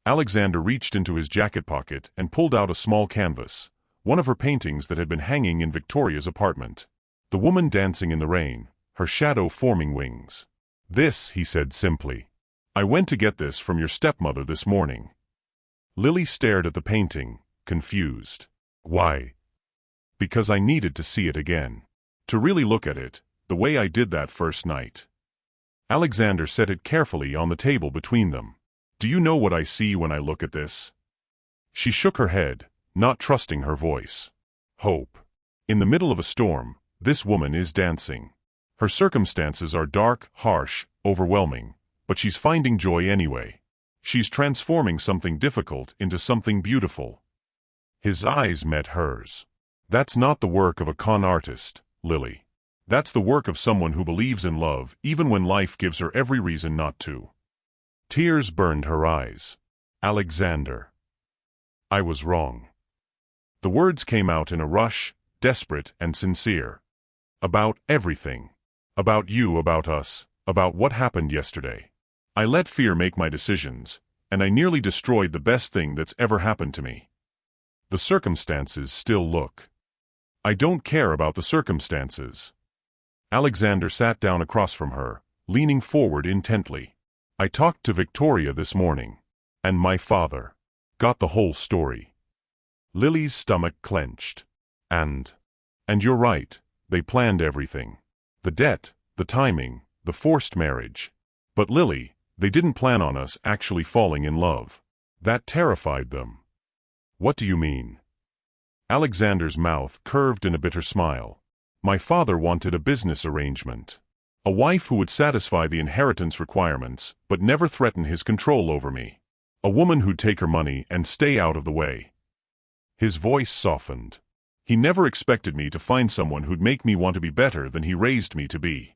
Alexander reached into his jacket pocket and pulled out a small canvas, one of her paintings that had been hanging in Victoria's apartment. The woman dancing in the rain, her shadow forming wings. "This," he said simply. "I went to get this from your stepmother this morning." Lily stared at the painting, confused. "Why?" "Because I needed to see it again. To really look at it, the way I did that first night." Alexander set it carefully on the table between them. "Do you know what I see when I look at this?" She shook her head, not trusting her voice. "Hope. In the middle of a storm, this woman is dancing. Her circumstances are dark, harsh, overwhelming, but she's finding joy anyway. She's transforming something difficult into something beautiful." His eyes met hers. "That's not the work of a con artist, Lily. That's the work of someone who believes in love even when life gives her every reason not to." Tears burned her eyes. "Alexander. I was wrong." The words came out in a rush, desperate and sincere. "About everything. About you, about us, about what happened yesterday. I let fear make my decisions, and I nearly destroyed the best thing that's ever happened to me. The circumstances still look. I don't care about the circumstances." Alexander sat down across from her, leaning forward intently. "I talked to Victoria this morning. And my father. Got the whole story." Lily's stomach clenched. And you're right, they planned everything. The debt, the timing, the forced marriage. But Lily, they didn't plan on us actually falling in love. That terrified them. What do you mean? Alexander's mouth curved in a bitter smile. My father wanted a business arrangement. A wife who would satisfy the inheritance requirements, but never threaten his control over me. A woman who'd take her money and stay out of the way. His voice softened. He never expected me to find someone who'd make me want to be better than he raised me to be.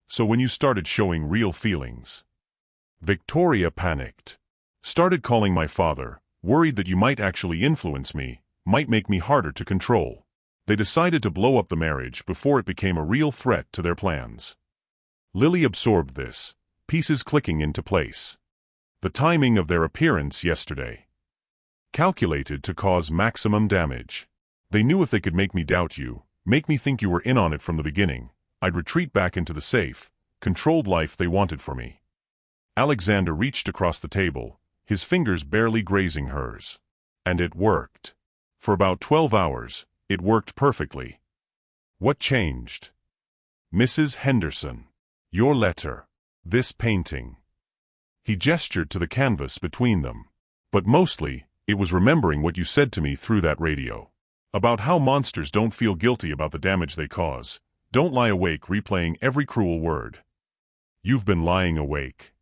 So when you started showing real feelings. Victoria panicked. Started calling my father, worried that you might actually influence me, might make me harder to control. They decided to blow up the marriage before it became a real threat to their plans. Lily absorbed this, pieces clicking into place. The timing of their appearance yesterday. Calculated to cause maximum damage. They knew if they could make me doubt you, make me think you were in on it from the beginning, I'd retreat back into the safe, controlled life they wanted for me. Alexander reached across the table, his fingers barely grazing hers. And it worked. For about 12 hours, it worked perfectly. What changed? Mrs. Henderson. Your letter. This painting. He gestured to the canvas between them. But mostly, it was remembering what you said to me through that radio. About how monsters don't feel guilty about the damage they cause, don't lie awake replaying every cruel word. You've been lying awake.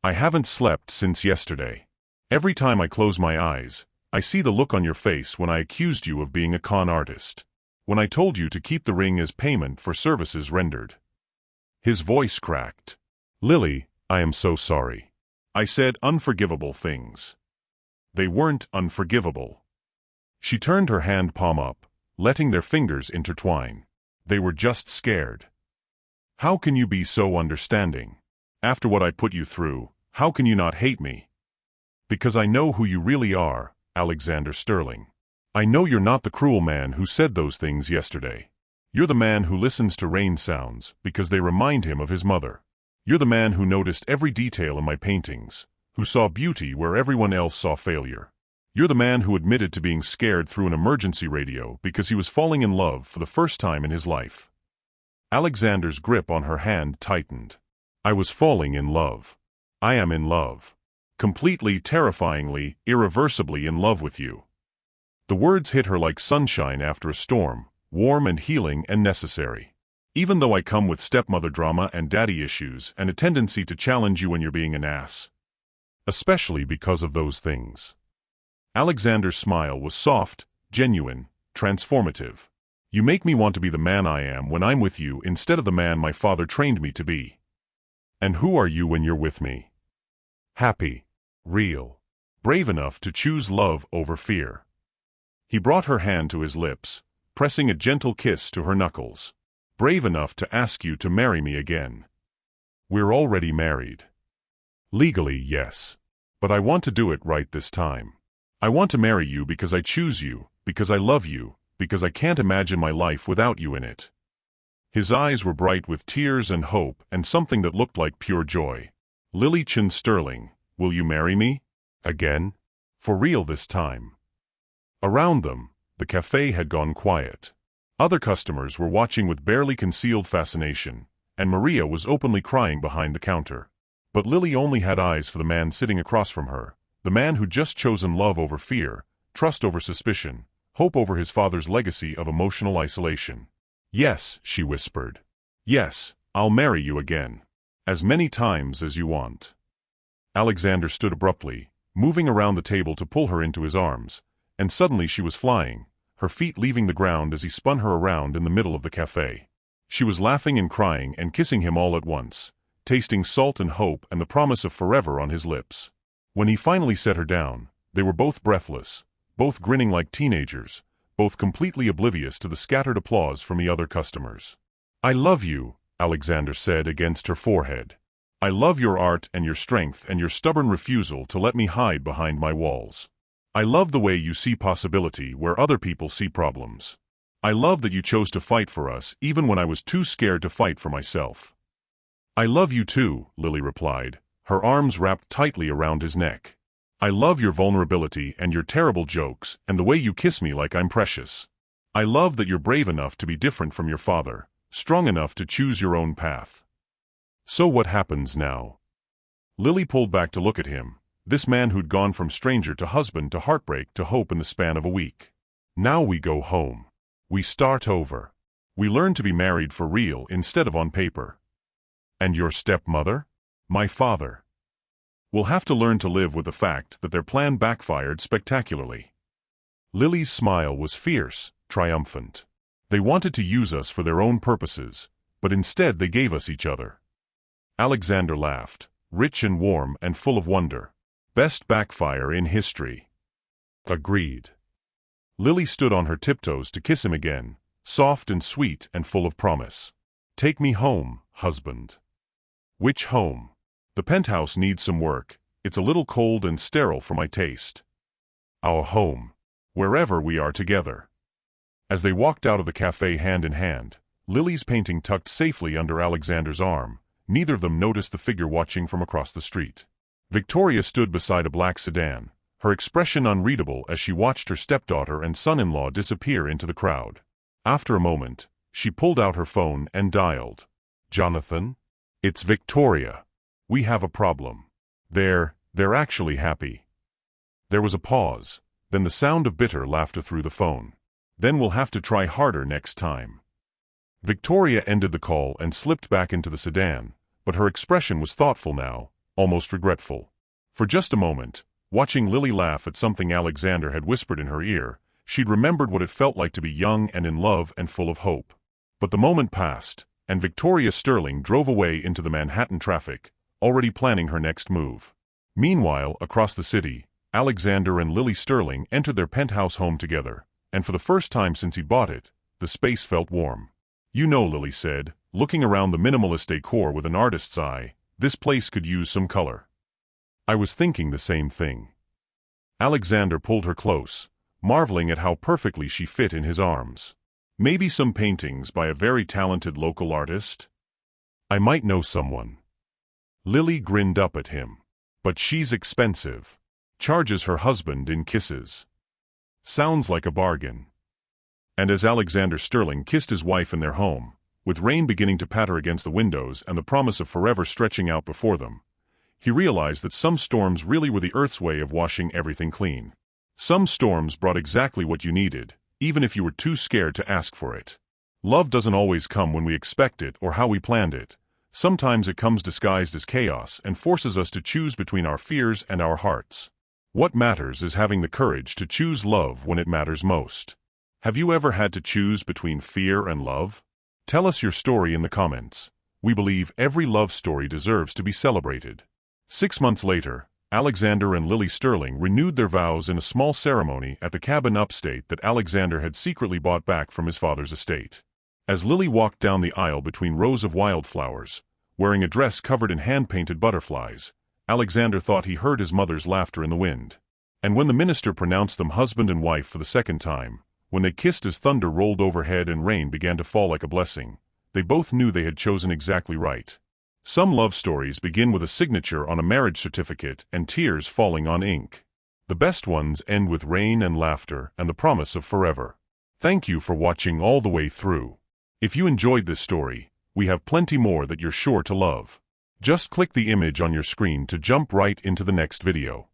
I haven't slept since yesterday. Every time I close my eyes, I see the look on your face when I accused you of being a con artist. When I told you to keep the ring as payment for services rendered. His voice cracked. Lily, I am so sorry. I said unforgivable things. They weren't unforgivable. She turned her hand palm up, letting their fingers intertwine. They were just scared. How can you be so understanding? After what I put you through, how can you not hate me? Because I know who you really are, Alexander Sterling. I know you're not the cruel man who said those things yesterday. You're the man who listens to rain sounds because they remind him of his mother. You're the man who noticed every detail in my paintings, who saw beauty where everyone else saw failure. You're the man who admitted to being scared through an emergency radio because he was falling in love for the first time in his life. Alexander's grip on her hand tightened. I was falling in love. I am in love. Completely, terrifyingly, irreversibly in love with you. The words hit her like sunshine after a storm, warm and healing and necessary. Even though I come with stepmother drama and daddy issues and a tendency to challenge you when you're being an ass. Especially because of those things. Alexander's smile was soft, genuine, transformative. You make me want to be the man I am when I'm with you instead of the man my father trained me to be. And who are you when you're with me? Happy. Real. Brave enough to choose love over fear. He brought her hand to his lips, pressing a gentle kiss to her knuckles. Brave enough to ask you to marry me again. We're already married. Legally, yes. But I want to do it right this time. I want to marry you because I choose you, because I love you, because I can't imagine my life without you in it. His eyes were bright with tears and hope and something that looked like pure joy. Lily Chin Sterling, will you marry me? Again? For real this time. Around them, the cafe had gone quiet. Other customers were watching with barely concealed fascination, and Maria was openly crying behind the counter. But Lily only had eyes for the man sitting across from her, the man who'd just chosen love over fear, trust over suspicion, hope over his father's legacy of emotional isolation. Yes, she whispered. Yes, I'll marry you again. As many times as you want. Alexander stood abruptly, moving around the table to pull her into his arms, and suddenly she was flying, her feet leaving the ground as he spun her around in the middle of the cafe. She was laughing and crying and kissing him all at once, tasting salt and hope and the promise of forever on his lips. When he finally set her down, they were both breathless, both grinning like teenagers, both completely oblivious to the scattered applause from the other customers. I love you, Alexander said against her forehead. I love your art and your strength and your stubborn refusal to let me hide behind my walls. I love the way you see possibility where other people see problems. I love that you chose to fight for us even when I was too scared to fight for myself. I love you too, Lily replied, her arms wrapped tightly around his neck. I love your vulnerability and your terrible jokes and the way you kiss me like I'm precious. I love that you're brave enough to be different from your father, strong enough to choose your own path. So what happens now? Lily pulled back to look at him, This man who'd gone from stranger to husband to heartbreak to hope in the span of a week. Now we go home. We start over. We learn to be married for real instead of on paper. And your stepmother? My father. Will have to learn to live with the fact that their plan backfired spectacularly. Lily's smile was fierce, triumphant. They wanted to use us for their own purposes, but instead they gave us each other. Alexander laughed, rich and warm and full of wonder. Best backfire in history. Agreed. Lily stood on her tiptoes to kiss him again, soft and sweet and full of promise. Take me home, husband. Which home? The penthouse needs some work. It's a little cold and sterile for my taste. Our home. Wherever we are together. As they walked out of the cafe hand in hand, Lily's painting tucked safely under Alexander's arm, neither of them noticed the figure watching from across the street. Victoria stood beside a black sedan, her expression unreadable as she watched her stepdaughter and son-in-law disappear into the crowd. After a moment, she pulled out her phone and dialed. Jonathan? It's Victoria. We have a problem. They're actually happy. There was a pause, then the sound of bitter laughter through the phone. Then we'll have to try harder next time. Victoria ended the call and slipped back into the sedan, but her expression was thoughtful now, almost regretful. For just a moment, watching Lily laugh at something Alexander had whispered in her ear, she'd remembered what it felt like to be young and in love and full of hope. But the moment passed, and Victoria Sterling drove away into the Manhattan traffic, already planning her next move. Meanwhile, across the city, Alexander and Lily Sterling entered their penthouse home together, and for the first time since he bought it, the space felt warm. You know, Lily said, looking around the minimalist decor with an artist's eye, this place could use some color. I was thinking the same thing. Alexander pulled her close, marveling at how perfectly she fit in his arms. Maybe some paintings by a very talented local artist? I might know someone. Lily grinned up at him. But she's expensive. Charges her husband in kisses. Sounds like a bargain. And as Alexander Sterling kissed his wife in their home, with rain beginning to patter against the windows and the promise of forever stretching out before them, he realized that some storms really were the Earth's way of washing everything clean. Some storms brought exactly what you needed, even if you were too scared to ask for it. Love doesn't always come when we expect it or how we planned it. Sometimes it comes disguised as chaos and forces us to choose between our fears and our hearts. What matters is having the courage to choose love when it matters most. Have you ever had to choose between fear and love? Tell us your story in the comments. We believe every love story deserves to be celebrated. 6 months later, Alexander and Lily Sterling renewed their vows in a small ceremony at the cabin upstate that Alexander had secretly bought back from his father's estate. As Lily walked down the aisle between rows of wildflowers, wearing a dress covered in hand-painted butterflies, Alexander thought he heard his mother's laughter in the wind. And when the minister pronounced them husband and wife for the second time, when they kissed as thunder rolled overhead and rain began to fall like a blessing, they both knew they had chosen exactly right. Some love stories begin with a signature on a marriage certificate and tears falling on ink. The best ones end with rain and laughter and the promise of forever. Thank you for watching all the way through. If you enjoyed this story, we have plenty more that you're sure to love. Just click the image on your screen to jump right into the next video.